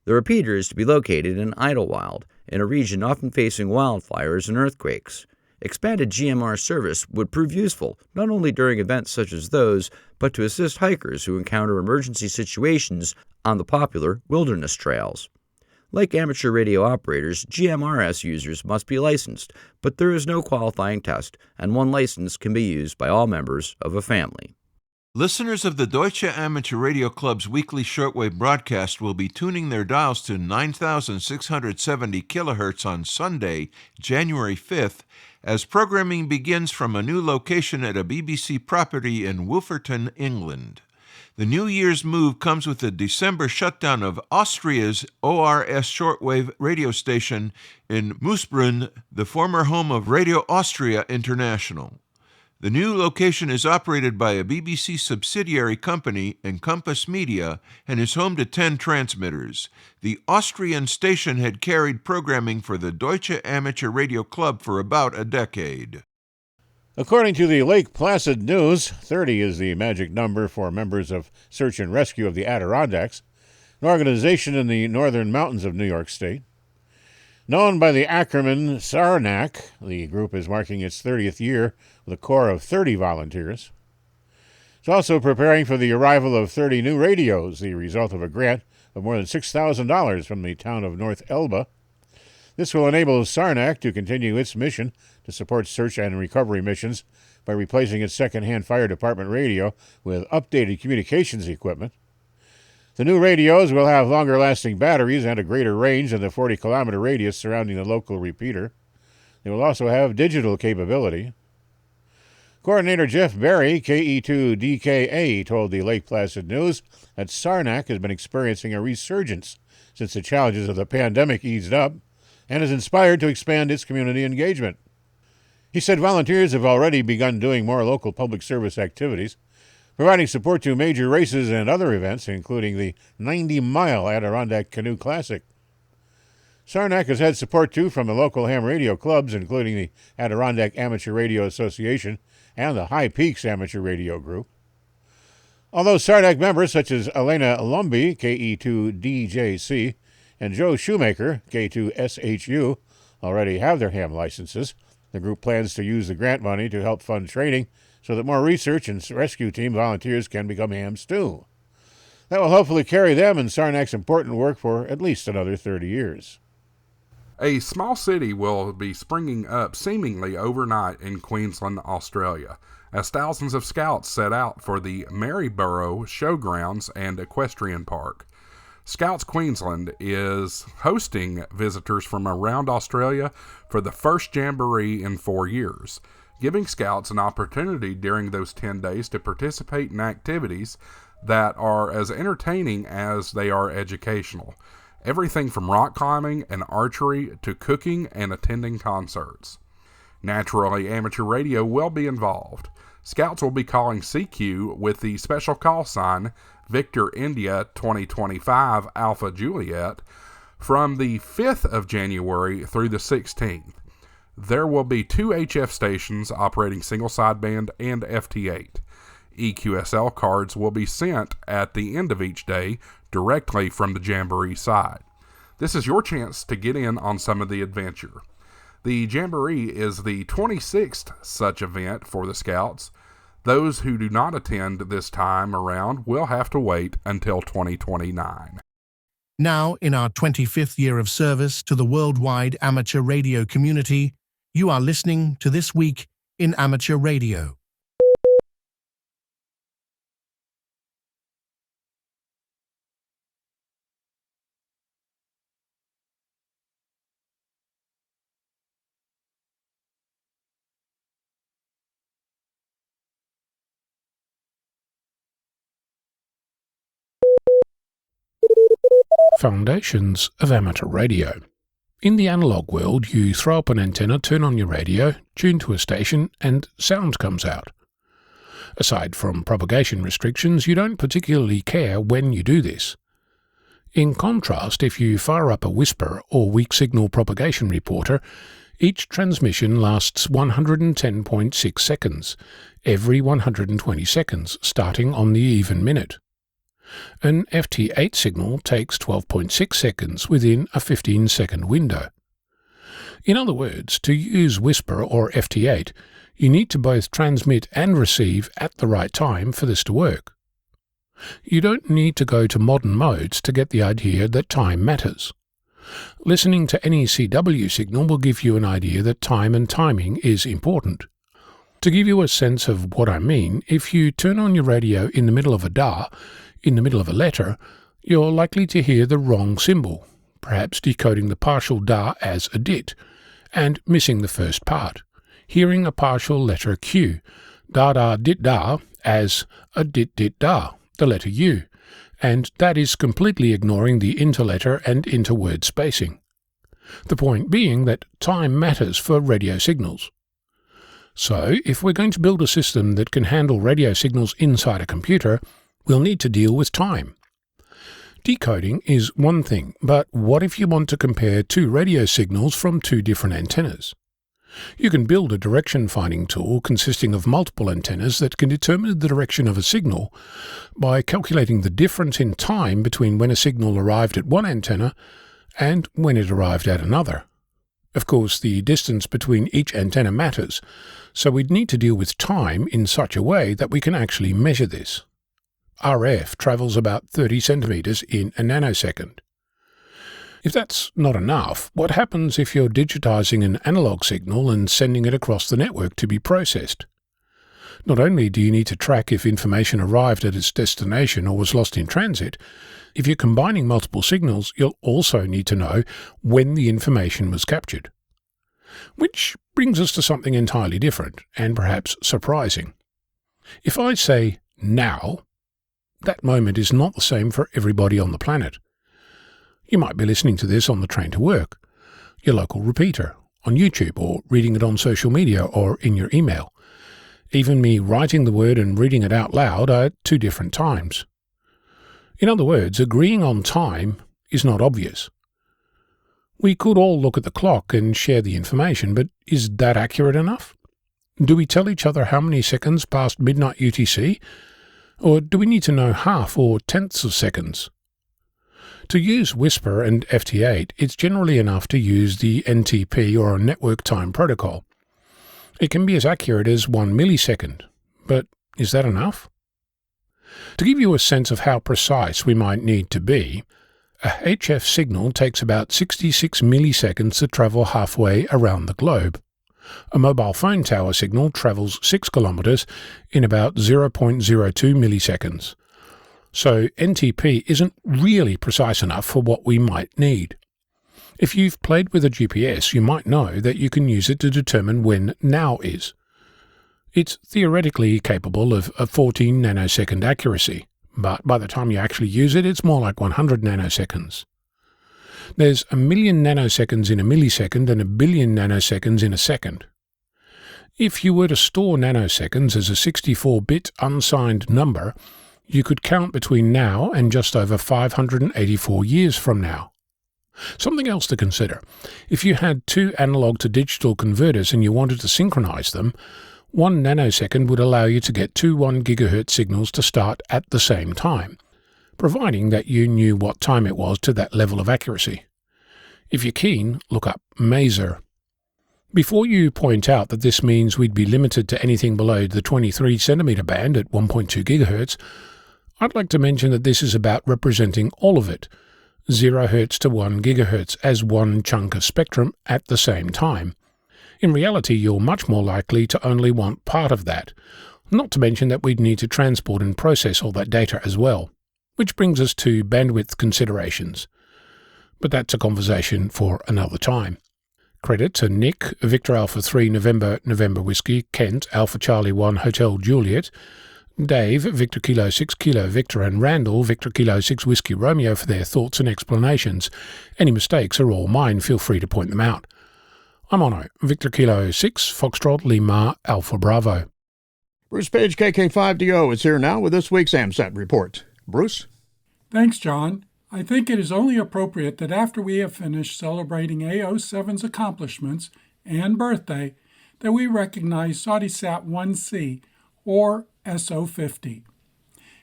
The repeater is to be located in Idlewild, in a region often facing wildfires and earthquakes. Expanded GMR service would prove useful not only during events such as those, but to assist hikers who encounter emergency situations on the popular wilderness trails. Like amateur radio operators, GMRS users must be licensed, but there is no qualifying test, and one license can be used by all members of a family. Listeners of the Deutsche Amateur Radio Club's weekly shortwave broadcast will be tuning their dials to 9,670 kilohertz on Sunday, January 5th, as programming begins from a new location at a BBC property in Wolverton, England. The New Year's move comes with the December shutdown of Austria's ORS shortwave radio station in Moosbrunn, the former home of Radio Austria International. The new location is operated by a BBC subsidiary company, Encompass Media, and is home to 10 transmitters. The Austrian station had carried programming for the Deutsche Amateur Radio Club for about a decade. According to the Lake Placid News, 30 is the magic number for members of Search and Rescue of the Adirondacks, an organization in the northern mountains of New York State. Known by the acronym SARNAC, the group is marking its 30th year with a core of 30 volunteers. It's also preparing for the arrival of 30 new radios, the result of a grant of more than $6,000 from the town of North Elba. This will enable SARNAC to continue its mission to support search and recovery missions by replacing its second-hand fire department radio with updated communications equipment. The new radios will have longer-lasting batteries and a greater range than the 40-kilometer radius surrounding the local repeater. They will also have digital capability. Coordinator Jeff Berry, KE2DKA, told the Lake Placid News that SARNAC has been experiencing a resurgence since the challenges of the pandemic eased up, and is inspired to expand its community engagement. He said volunteers have already begun doing more local public service activities, providing support to major races and other events, including the 90-mile Adirondack Canoe Classic. SARNAC has had support, too, from the local ham radio clubs, including the Adirondack Amateur Radio Association and the High Peaks Amateur Radio Group. Although SARNAC members such as Elena Lumby, KE2DJC, and Joe Shoemaker, K2SHU, already have their ham licenses, the group plans to use the grant money to help fund training so that more research and rescue team volunteers can become hams too. That will hopefully carry them and SARNAC's important work for at least another 30 years. A small city will be springing up seemingly overnight in Queensland, Australia, as thousands of scouts set out for the Maryborough Showgrounds and Equestrian Park. Scouts Queensland is hosting visitors from around Australia for the first jamboree in 4 years, giving scouts an opportunity during those 10 days to participate in activities that are as entertaining as they are educational. Everything from rock climbing and archery to cooking and attending concerts. Naturally, amateur radio will be involved. Scouts will be calling CQ with the special call sign Victor India 2025 Alpha Juliet from the 5th of January through the 16th. There will be 2 HF stations operating single sideband and FT8. EQSL cards will be sent at the end of each day directly from the Jamboree side. This is your chance to get in on some of the adventure. The Jamboree is the 26th such event for the Scouts. Those who do not attend this time around will have to wait until 2029. Now, in our 25th year of service to the worldwide amateur radio community, you are listening to This Week in Amateur Radio. Foundations of Amateur Radio. In the analog world, you throw up an antenna, turn on your radio, tune to a station, and sound comes out. Aside from propagation restrictions, you don't particularly care when you do this. In contrast, if you fire up a whisper or weak signal propagation reporter, each transmission lasts 110.6 seconds, every 120 seconds, starting on the even minute. An FT8 signal takes 12.6 seconds within a 15-second window. In other words, to use Whisper or FT8, you need to both transmit and receive at the right time for this to work. You don't need to go to modern modes to get the idea that time matters. Listening to any CW signal will give you an idea that time and timing is important. To give you a sense of what I mean, if you turn on your radio in the middle of a da, in the middle of a letter, you're likely to hear the wrong symbol, perhaps decoding the partial da as a dit, and missing the first part, hearing a partial letter Q, da dit da, as a dit da, the letter U, and that is completely ignoring the interletter and interword spacing. The point being that time matters for radio signals. So, if we're going to build a system that can handle radio signals inside a computer, we'll need to deal with time. Decoding is one thing, but what if you want to compare 2 radio signals from 2 different antennas? You can build a direction-finding tool consisting of multiple antennas that can determine the direction of a signal by calculating the difference in time between when a signal arrived at one antenna and when it arrived at another. Of course, the distance between each antenna matters, so we'd need to deal with time in such a way that we can actually measure this. RF travels about 30 centimeters in a nanosecond. If that's not enough, what happens if you're digitizing an analog signal and sending it across the network to be processed? Not only do you need to track if information arrived at its destination or was lost in transit, if you're combining multiple signals, you'll also need to know when the information was captured. Which brings us to something entirely different, and perhaps surprising. If I say now, that moment is not the same for everybody on the planet. You might be listening to this on the train to work, your local repeater, on YouTube, or reading it on social media or in your email. Even me writing the word and reading it out loud are at 2 different times. In other words, agreeing on time is not obvious. We could all look at the clock and share the information, but is that accurate enough? Do we tell each other how many seconds past midnight UTC? Or do we need to know half or tenths of seconds? To use Whisper and FT8, it's generally enough to use the NTP or Network Time Protocol. It can be as accurate as 1 millisecond, but is that enough? To give you a sense of how precise we might need to be, a HF signal takes about 66 milliseconds to travel halfway around the globe. A mobile phone tower signal travels 6 kilometers in about 0.02 milliseconds. So NTP isn't really precise enough for what we might need. If you've played with a GPS, you might know that you can use it to determine when now is. It's theoretically capable of a 14 nanosecond accuracy, but by the time you actually use it, it's more like 100 nanoseconds. There's 1 million nanoseconds in a millisecond and 1 billion nanoseconds in a second. If you were to store nanoseconds as a 64-bit unsigned number, you could count between now and just over 584 years from now. Something else to consider. If you had two analog to digital converters and you wanted to synchronize them, 1 nanosecond would allow you to get two 1 gigahertz signals to start at the same time, providing that you knew what time it was to that level of accuracy. If you're keen, look up Maser. Before you point out that this means we'd be limited to anything below the 23 centimeter band at 1.2 gigahertz, I'd like to mention that this is about representing all of it, 0 Hz to 1 GHz, as one chunk of spectrum at the same time. In reality, you're much more likely to only want part of that, not to mention that we'd need to transport and process all that data as well, which brings us to bandwidth considerations. But that's a conversation for another time. Credit to Nick, Victor Alpha 3 November Whiskey, Kent, Alpha Charlie 1 Hotel Juliet, Dave, Victor Kilo 6 Kilo Victor, and Randall, Victor Kilo 6 Whiskey Romeo for their thoughts and explanations. Any mistakes are all mine, feel free to point them out. I'm Ono, Victor Kilo 6 Foxtrot Lima Alpha Bravo. Bruce Page, KK5DO, is here now with this week's AMSAT report. Bruce? Thanks, John. I think it is only appropriate that after we have finished celebrating A07's accomplishments and birthday, that we recognize SAUDISat 1C, or SO50.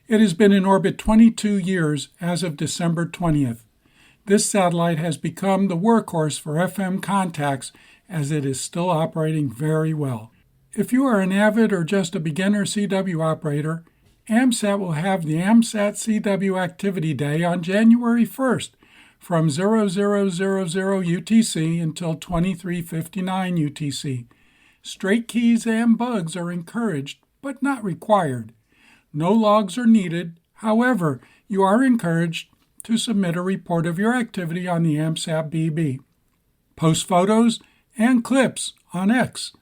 It has been in orbit 22 years as of December 20th. This satellite has become the workhorse for FM contacts as it is still operating very well. If you are an avid or just a beginner CW operator, AMSAT will have the AMSAT CW Activity Day on January 1st from 0000 UTC until 2359 UTC. Straight keys and bugs are encouraged, but not required. No logs are needed. However, you are encouraged to submit a report of your activity on the AMSAT BB. Post photos and clips on X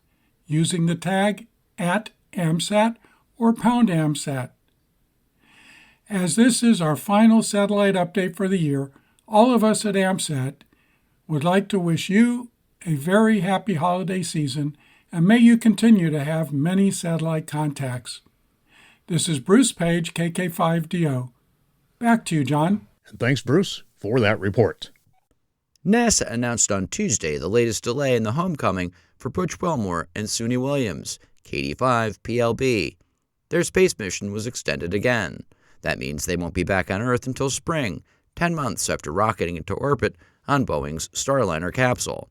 using the tag @AMSAT or #AMSAT. As this is our final satellite update for the year, all of us at AMSAT would like to wish you a very happy holiday season, and may you continue to have many satellite contacts. This is Bruce Page, KK5DO. Back to you, John. And thanks, Bruce, for that report. NASA announced on Tuesday the latest delay in the homecoming for Butch Wilmore and Suni Williams, KD5 PLB. Their space mission was extended again. That means they won't be back on Earth until spring, 10 months after rocketing into orbit on Boeing's Starliner capsule.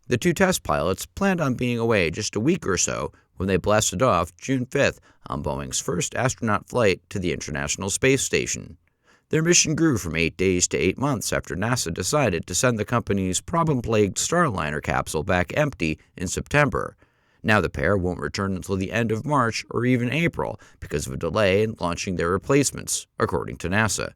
The two test pilots planned on being away just a week or so when they blasted off June 5th on Boeing's first astronaut flight to the International Space Station. Their mission grew from 8 days to 8 months after NASA decided to send the company's problem-plagued Starliner capsule back empty in September. Now the pair won't return until the end of March or even April because of a delay in launching their replacements, according to NASA.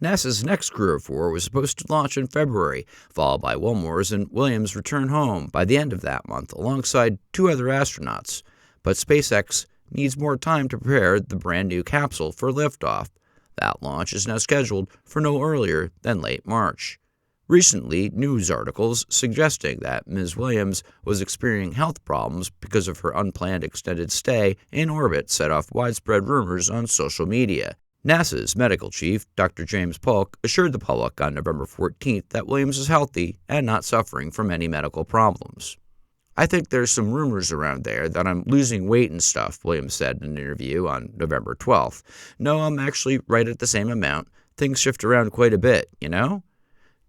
NASA's next crew of 4 was supposed to launch in February, followed by Wilmore's and Williams' return home by the end of that month, alongside 2 other astronauts. But SpaceX needs more time to prepare the brand-new capsule for liftoff. That launch is now scheduled for no earlier than late March. Recently, news articles suggesting that Ms. Williams was experiencing health problems because of her unplanned extended stay in orbit set off widespread rumors on social media. NASA's medical chief, Dr. James Polk, assured the public on November 14th that Williams is healthy and not suffering from any medical problems. "I think there's some rumors around there that I'm losing weight and stuff," Williams said in an interview on November 12th. "No, I'm actually right at the same amount. Things shift around quite a bit, you know?"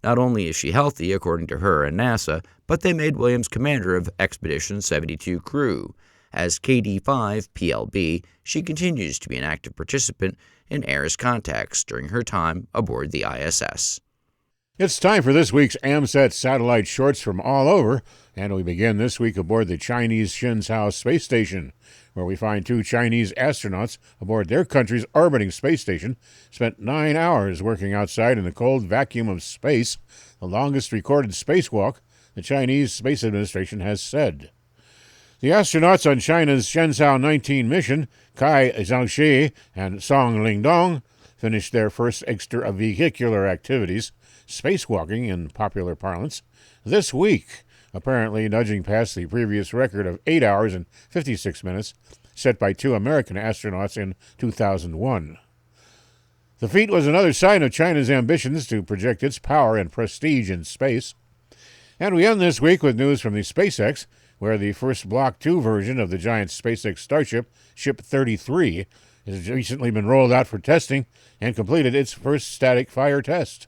Not only is she healthy, according to her and NASA, but they made Williams commander of Expedition 72 crew. As KD5 PLB, she continues to be an active participant in AIR's contacts during her time aboard the ISS. It's time for this week's AMSAT satellite shorts from all over, and we begin this week aboard the Chinese Shenzhou space station, where we find 2 Chinese astronauts aboard their country's orbiting space station spent 9 hours working outside in the cold vacuum of space, the longest recorded spacewalk, the Chinese Space Administration has said. The astronauts on China's Shenzhou 19 mission, Kai Zhangxi and Song Lingdong, finished their first extravehicular activities, spacewalking in popular parlance, this week apparently nudging past the previous record of 8 hours and 56 minutes set by 2 American astronauts in 2001. The feat was another sign of China's ambitions to project its power and prestige in space. And we end this week with news from the SpaceX, where the first Block 2 version of the giant SpaceX Starship, Ship 33, has recently been rolled out for testing and completed its first static fire test.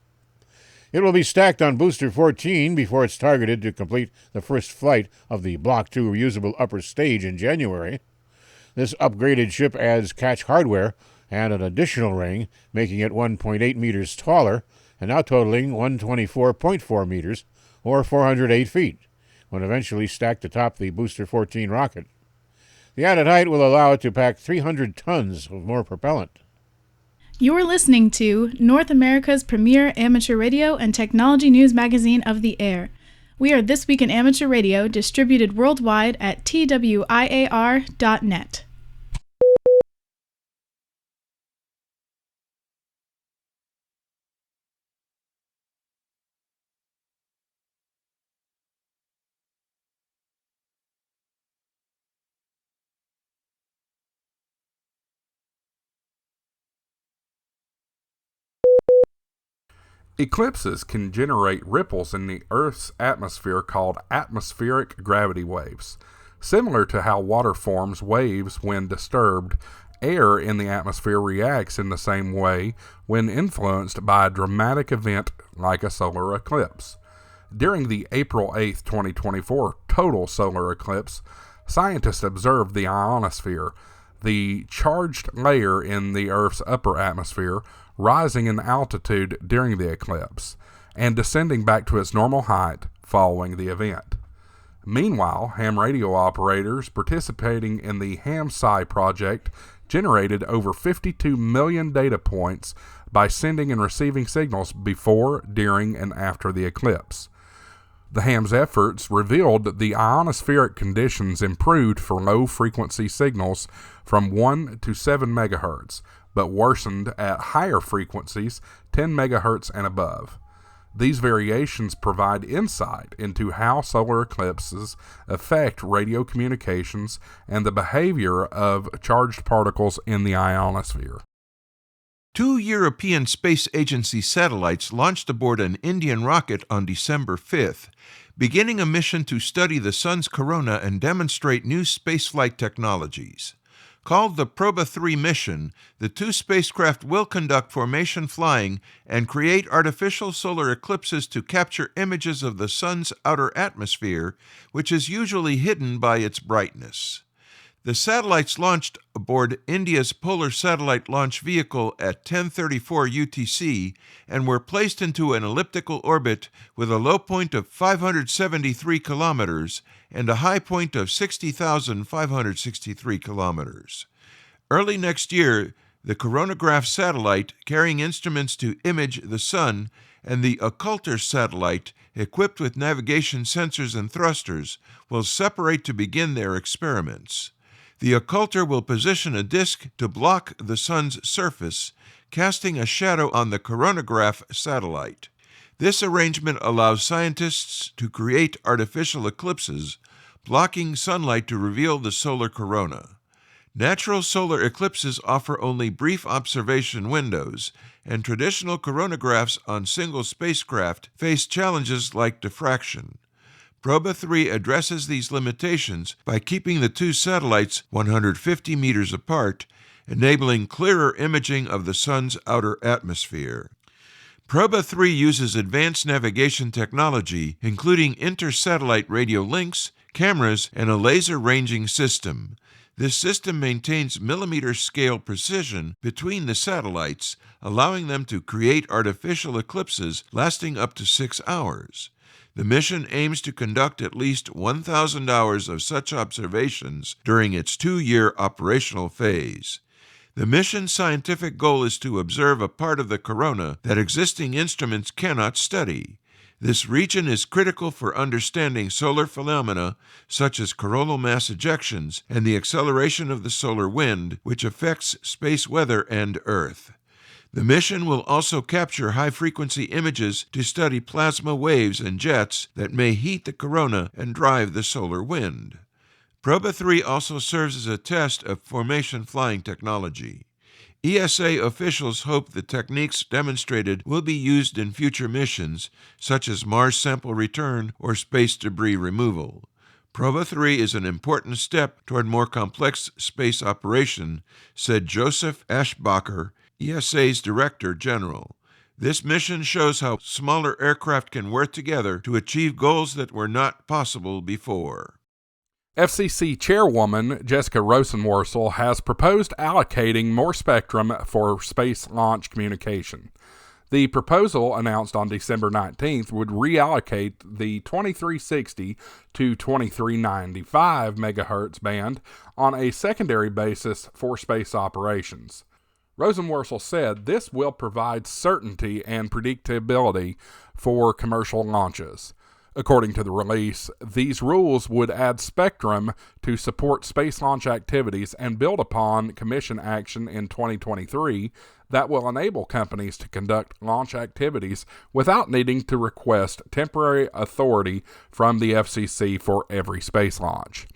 It will be stacked on Booster 14 before it's targeted to complete the first flight of the Block 2 reusable upper stage in January. This upgraded ship adds catch hardware and an additional ring, making it 1.8 meters taller and now totaling 124.4 meters, or 408 feet, when eventually stacked atop the Booster 14 rocket. The added height will allow it to pack 300 tons of more propellant. You're listening to North America's premier amateur radio and technology news magazine of the air. We are This Week in Amateur Radio, distributed worldwide at twiar.net. Eclipses can generate ripples in the Earth's atmosphere called atmospheric gravity waves. Similar to how water forms waves when disturbed, air in the atmosphere reacts in the same way when influenced by a dramatic event like a solar eclipse. During the April 8, 2024 total solar eclipse, scientists observed the ionosphere, the charged layer in the Earth's upper atmosphere, rising in altitude during the eclipse and descending back to its normal height following the event. Meanwhile, ham radio operators participating in the AMSAT project generated over 52 million data points by sending and receiving signals before, during, and after the eclipse. The HAM's efforts revealed the ionospheric conditions improved for low-frequency signals from 1 to 7 megahertz, but worsened at higher frequencies, 10 megahertz and above. These variations provide insight into how solar eclipses affect radio communications and the behavior of charged particles in the ionosphere. 2 European Space Agency satellites launched aboard an Indian rocket on December 5th, beginning a mission to study the Sun's corona and demonstrate new spaceflight technologies. Called the Proba 3 mission, the 2 spacecraft will conduct formation flying and create artificial solar eclipses to capture images of the Sun's outer atmosphere, which is usually hidden by its brightness. The satellites launched aboard India's Polar Satellite Launch Vehicle at 10:34 UTC and were placed into an elliptical orbit with a low point of 573 kilometers and a high point of 60,563 kilometers. Early next year, the coronagraph satellite, carrying instruments to image the Sun, and the occulter satellite, equipped with navigation sensors and thrusters, will separate to begin their experiments. The occulter will position a disk to block the Sun's surface, casting a shadow on the coronagraph satellite. This arrangement allows scientists to create artificial eclipses, blocking sunlight to reveal the solar corona. Natural solar eclipses offer only brief observation windows, and traditional coronagraphs on single spacecraft face challenges like diffraction. Proba 3 addresses these limitations by keeping the 2 satellites 150 meters apart, enabling clearer imaging of the Sun's outer atmosphere. Proba 3 uses advanced navigation technology, including inter-satellite radio links, cameras, and a laser ranging system. This system maintains millimeter-scale precision between the satellites, allowing them to create artificial eclipses lasting up to 6 hours. The mission aims to conduct at least 1,000 hours of such observations during its 2-year operational phase. The mission's scientific goal is to observe a part of the corona that existing instruments cannot study. This region is critical for understanding solar phenomena such as coronal mass ejections and the acceleration of the solar wind, which affects space weather and Earth. The mission will also capture high-frequency images to study plasma waves and jets that may heat the corona and drive the solar wind. Proba 3 also serves as a test of formation flying technology. ESA officials hope the techniques demonstrated will be used in future missions, such as Mars sample return or space debris removal. Proba 3 is an important step toward more complex space operation, said Joseph Aschbacher, ESA's Director General. This mission shows how smaller aircraft can work together to achieve goals that were not possible before. FCC Chairwoman Jessica Rosenworcel has proposed allocating more spectrum for space launch communication. The proposal, announced on December 19th, would reallocate the 2360 to 2395 MHz band on a secondary basis for space operations. Rosenworcel said this will provide certainty and predictability for commercial launches. According to the release, these rules would add spectrum to support space launch activities and build upon Commission action in 2023 that will enable companies to conduct launch activities without needing to request temporary authority from the FCC for every space launch.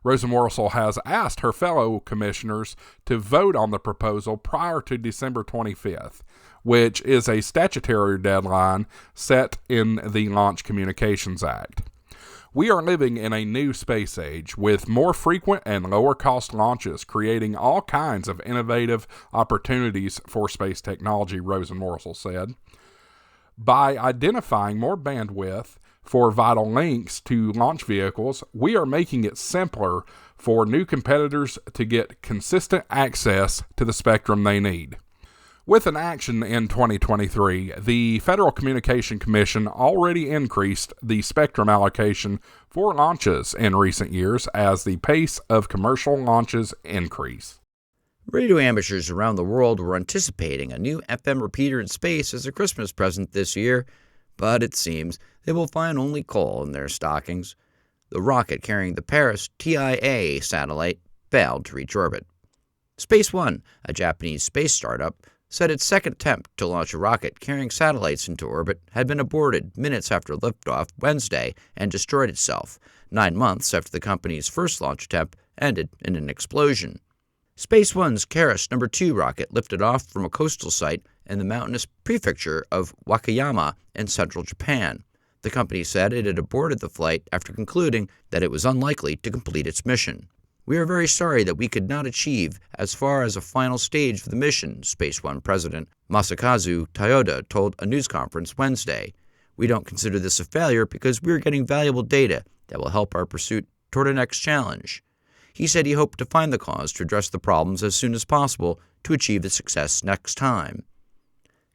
Rosenworcel has asked her fellow commissioners to vote on the proposal prior to December 25th, which is a statutory deadline set in the Launch Communications Act. We are living in a new space age with more frequent and lower-cost launches, creating all kinds of innovative opportunities for space technology, Rosenworcel said. By identifying more bandwidth for vital links to launch vehicles, we are making it simpler for new competitors to get consistent access to the spectrum they need. With an action in 2023, the Federal Communication Commission already increased the spectrum allocation for launches in recent years as the pace of commercial launches increase. Radio amateurs around the world were anticipating a new FM repeater in space as a Christmas present this year, but it seems they will find only coal in their stockings. The rocket carrying the Paris TIA satellite failed to reach orbit. Space One, a Japanese space startup, said its second attempt to launch a rocket carrying satellites into orbit had been aborted minutes after liftoff Wednesday and destroyed itself, 9 months after the company's first launch attempt ended in an explosion. Space One's Keras No. 2 rocket lifted off from a coastal site in the mountainous prefecture of Wakayama in central Japan. The company said it had aborted the flight after concluding that it was unlikely to complete its mission. "We are very sorry that we could not achieve as far as a final stage for the mission," Space One President Masakazu Toyoda told a news conference Wednesday. "We don't consider this a failure because we are getting valuable data that will help our pursuit toward our next challenge." He said he hoped to find the cause to address the problems as soon as possible to achieve the success next time.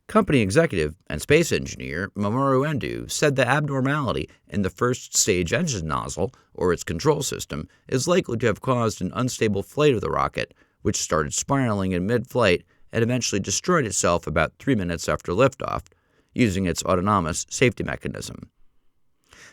Company executive and space engineer Mamoru Endo said the abnormality in the first stage engine nozzle, or its control system, is likely to have caused an unstable flight of the rocket, which started spiraling in mid-flight and eventually destroyed itself about 3 minutes after liftoff, using its autonomous safety mechanism.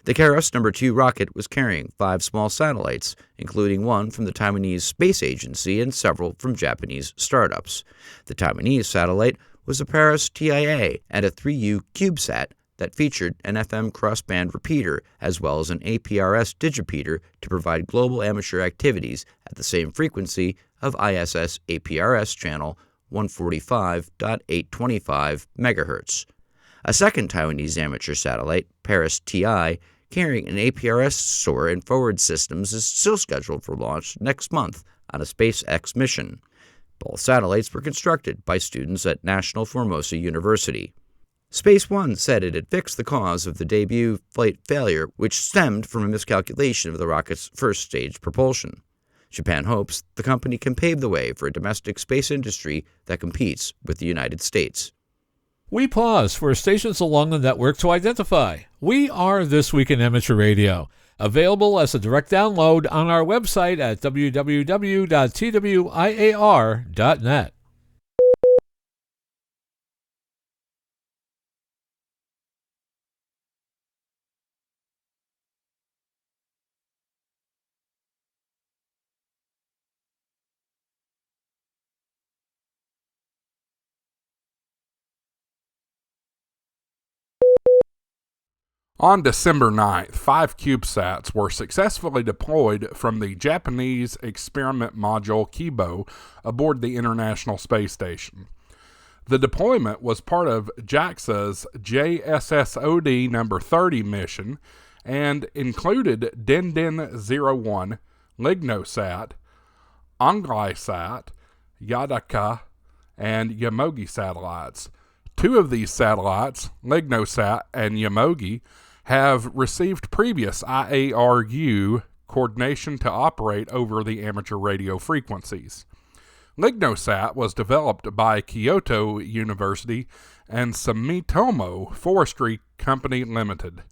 The Keras No. 2 rocket was carrying 5 small satellites, including one from the Taiwanese Space Agency and several from Japanese startups. The Taiwanese satellite was a Paris TIA and a 3U CubeSat that featured an FM crossband repeater as well as an APRS digipeater to provide global amateur activities at the same frequency of ISS APRS channel 145.825 MHz. A second Taiwanese amateur satellite, Paris TI, carrying an APRS soar and forward systems, is still scheduled for launch next month on a SpaceX mission. Both satellites were constructed by students at National Formosa University. Space One said it had fixed the cause of the debut flight failure, which stemmed from a miscalculation of the rocket's first-stage propulsion. Japan hopes the company can pave the way for a domestic space industry that competes with the United States. We pause for stations along the network to identify. We are This Week in Amateur Radio, available as a direct download on our website at www.twiar.net. On December 9th, 5 CubeSats were successfully deployed from the Japanese experiment module Kibo aboard the International Space Station. The deployment was part of JAXA's JSSOD number 30 mission and included Den-Den-01, LignoSat, Anglai-Sat, Yadaka, and Yomogi satellites. 2 of these satellites, LignoSat and Yomogi, have received previous IARU coordination to operate over the amateur radio frequencies. LignoSat was developed by Kyoto University and Sumitomo Forestry Company Limited.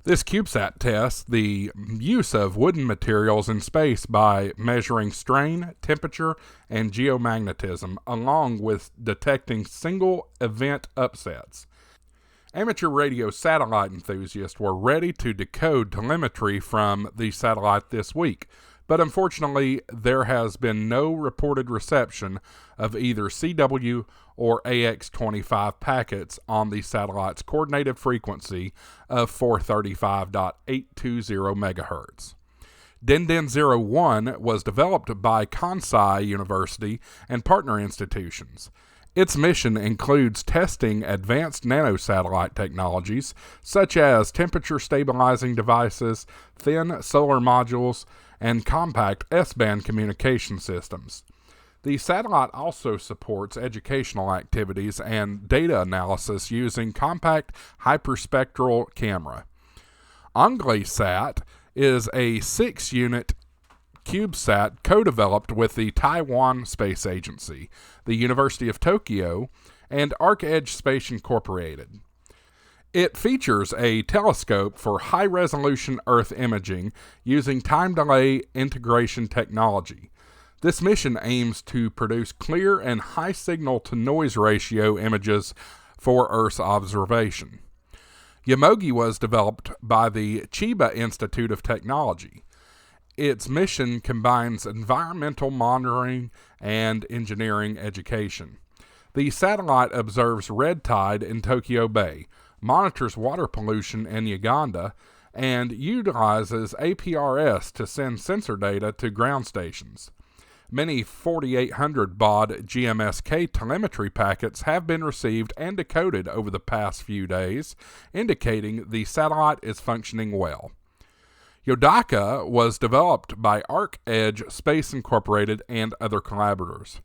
This CubeSat tests the use of wooden materials in space by measuring strain, temperature, and geomagnetism, along with detecting single event upsets. Amateur radio satellite enthusiasts were ready to decode telemetry from the satellite this week, but unfortunately there has been no reported reception of either CW or AX25 packets on the satellite's coordinated frequency of 435.820 MHz. Den-Den-01 was developed by Kansai University and partner institutions. Its mission includes testing advanced nanosatellite technologies such as temperature-stabilizing devices, thin solar modules, and compact S-band communication systems. The satellite also supports educational activities and data analysis using compact hyperspectral camera. Anglai-Sat is a 6-unit CubeSat co-developed with the Taiwan Space Agency, the University of Tokyo, and ArcEdge Space Incorporated. It features a telescope for high-resolution Earth imaging using time-delay integration technology. This mission aims to produce clear and high signal-to-noise ratio images for Earth's observation. Yomogi was developed by the Chiba Institute of Technology. Its mission combines environmental monitoring and engineering education. The satellite observes red tide in Tokyo Bay, monitors water pollution in Uganda, and utilizes APRS to send sensor data to ground stations. Many 4800 baud GMSK telemetry packets have been received and decoded over the past few days, indicating the satellite is functioning well. Yodaka was developed by ArcEdge Space Incorporated and other collaborators.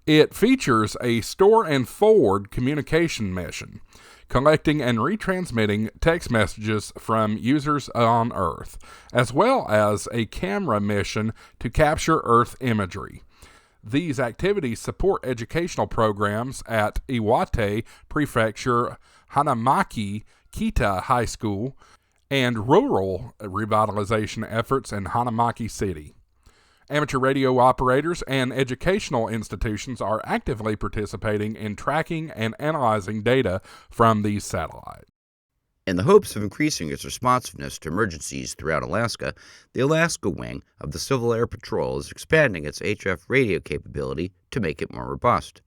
It features a store and forward communication mission, collecting and retransmitting text messages from users on Earth, as well as a camera mission to capture Earth imagery. These activities support educational programs at Iwate Prefecture, Hanamaki Kita High School, and rural revitalization efforts in Hanamaki City. Amateur radio operators and educational institutions are actively participating in tracking and analyzing data from these satellites. In the hopes of increasing its responsiveness to emergencies throughout Alaska, the Alaska Wing of the Civil Air Patrol is expanding its HF radio capability to make it more robust.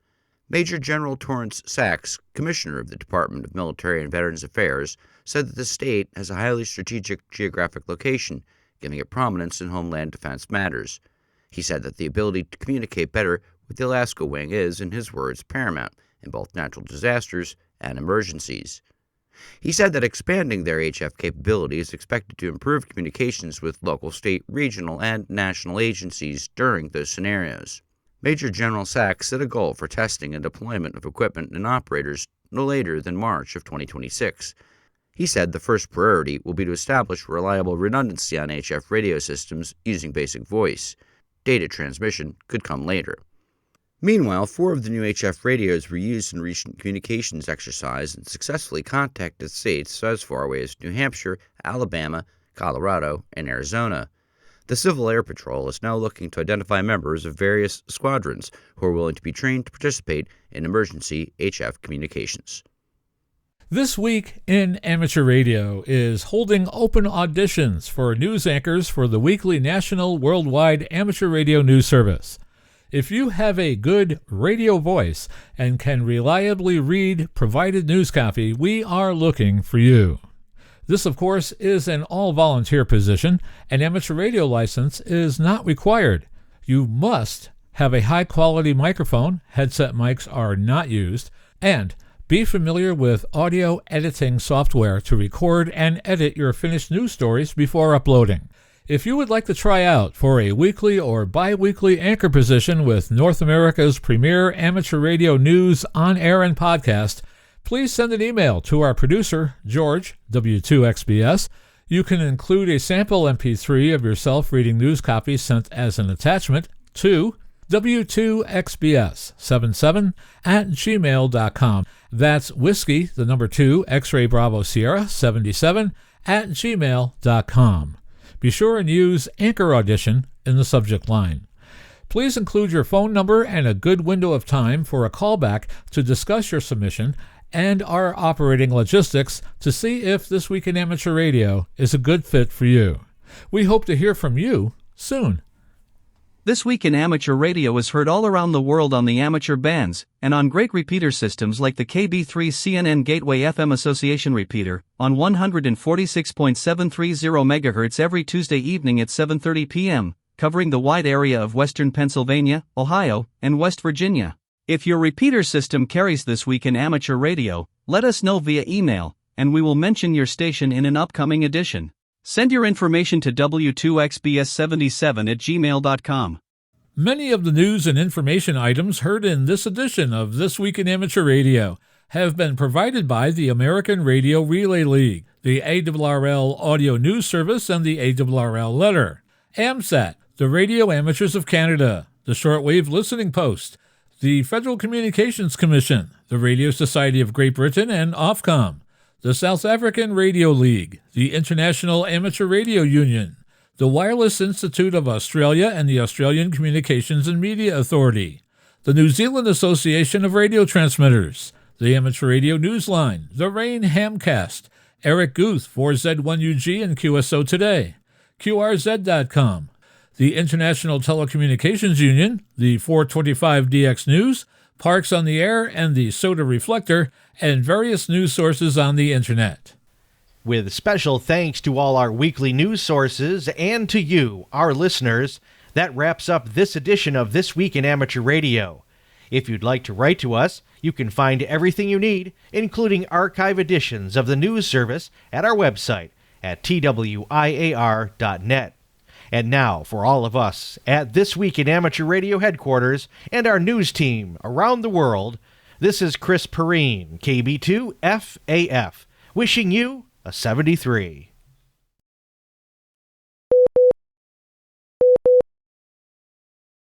Major General Torrance Sachs, Commissioner of the Department of Military and Veterans Affairs, said that the state has a highly strategic geographic location, giving it prominence in homeland defense matters. He said that the ability to communicate better with the Alaska Wing is, in his words, paramount in both natural disasters and emergencies. He said that expanding their HF capability is expected to improve communications with local, state, regional, and national agencies during those scenarios. Major General Sachs set a goal for testing and deployment of equipment and operators no later than March of 2026. He said the first priority will be to establish reliable redundancy on HF radio systems using basic voice. Data transmission could come later. Meanwhile, 4 of the new HF radios were used in recent communications exercise and successfully contacted states as far away as New Hampshire, Alabama, Colorado, and Arizona. The Civil Air Patrol is now looking to identify members of various squadrons who are willing to be trained to participate in emergency HF communications. This Week in Amateur Radio is holding open auditions for news anchors for the weekly national worldwide amateur radio news service. If you have a good radio voice and can reliably read provided news copy, we are looking for you. This, of course, is an all-volunteer position. An amateur radio license is not required. You must have a high-quality microphone, headset mics are not used, and be familiar with audio editing software to record and edit your finished news stories before uploading. If you would like to try out for a weekly or bi-weekly anchor position with North America's premier amateur radio news on air and podcast, please send an email to our producer, George, W2XBS. You can include a sample MP3 of yourself reading news copies sent as an attachment to W2XBS77@gmail.com. That's whiskey, the number 2, X-ray Bravo Sierra 77@gmail.com. Be sure and use Anchor Audition in the subject line. Please include your phone number and a good window of time for a callback to discuss your submission and our operating logistics to see if This Week in Amateur Radio is a good fit for you. We hope to hear from you soon. This Week in Amateur Radio is heard all around the world on the amateur bands and on great repeater systems like the KB3 CNN Gateway FM Association repeater on 146.730 MHz every Tuesday evening at 7:30 p.m., covering the wide area of western Pennsylvania, Ohio, and West Virginia. If your repeater system carries This Week in Amateur Radio, let us know via email, and we will mention your station in an upcoming edition. Send your information to W2XBS77@gmail.com. Many of the news and information items heard in this edition of This Week in Amateur Radio have been provided by the American Radio Relay League, the ARRL Audio News Service, and the ARRL Letter, AMSAT, the Radio Amateurs of Canada, the Shortwave Listening Post, the Federal Communications Commission, the Radio Society of Great Britain, and Ofcom, the South African Radio League, the International Amateur Radio Union, the Wireless Institute of Australia and the Australian Communications and Media Authority, the New Zealand Association of Radio Transmitters, the Amateur Radio Newsline, the Rain Hamcast, Eric Guth, 4Z1UG and QSO Today, QRZ.com, the International Telecommunications Union, the 425DX News, Parks on the Air and the Soda Reflector, and various news sources on the Internet. With special thanks to all our weekly news sources and to you, our listeners, that wraps up this edition of This Week in Amateur Radio. If you'd like to write to us, you can find everything you need, including archive editions of the news service, at our website at twiar.net. And now, for all of us at This Week in Amateur Radio headquarters and our news team around the world, this is Chris Perrine, KB2FAF, wishing you a 73.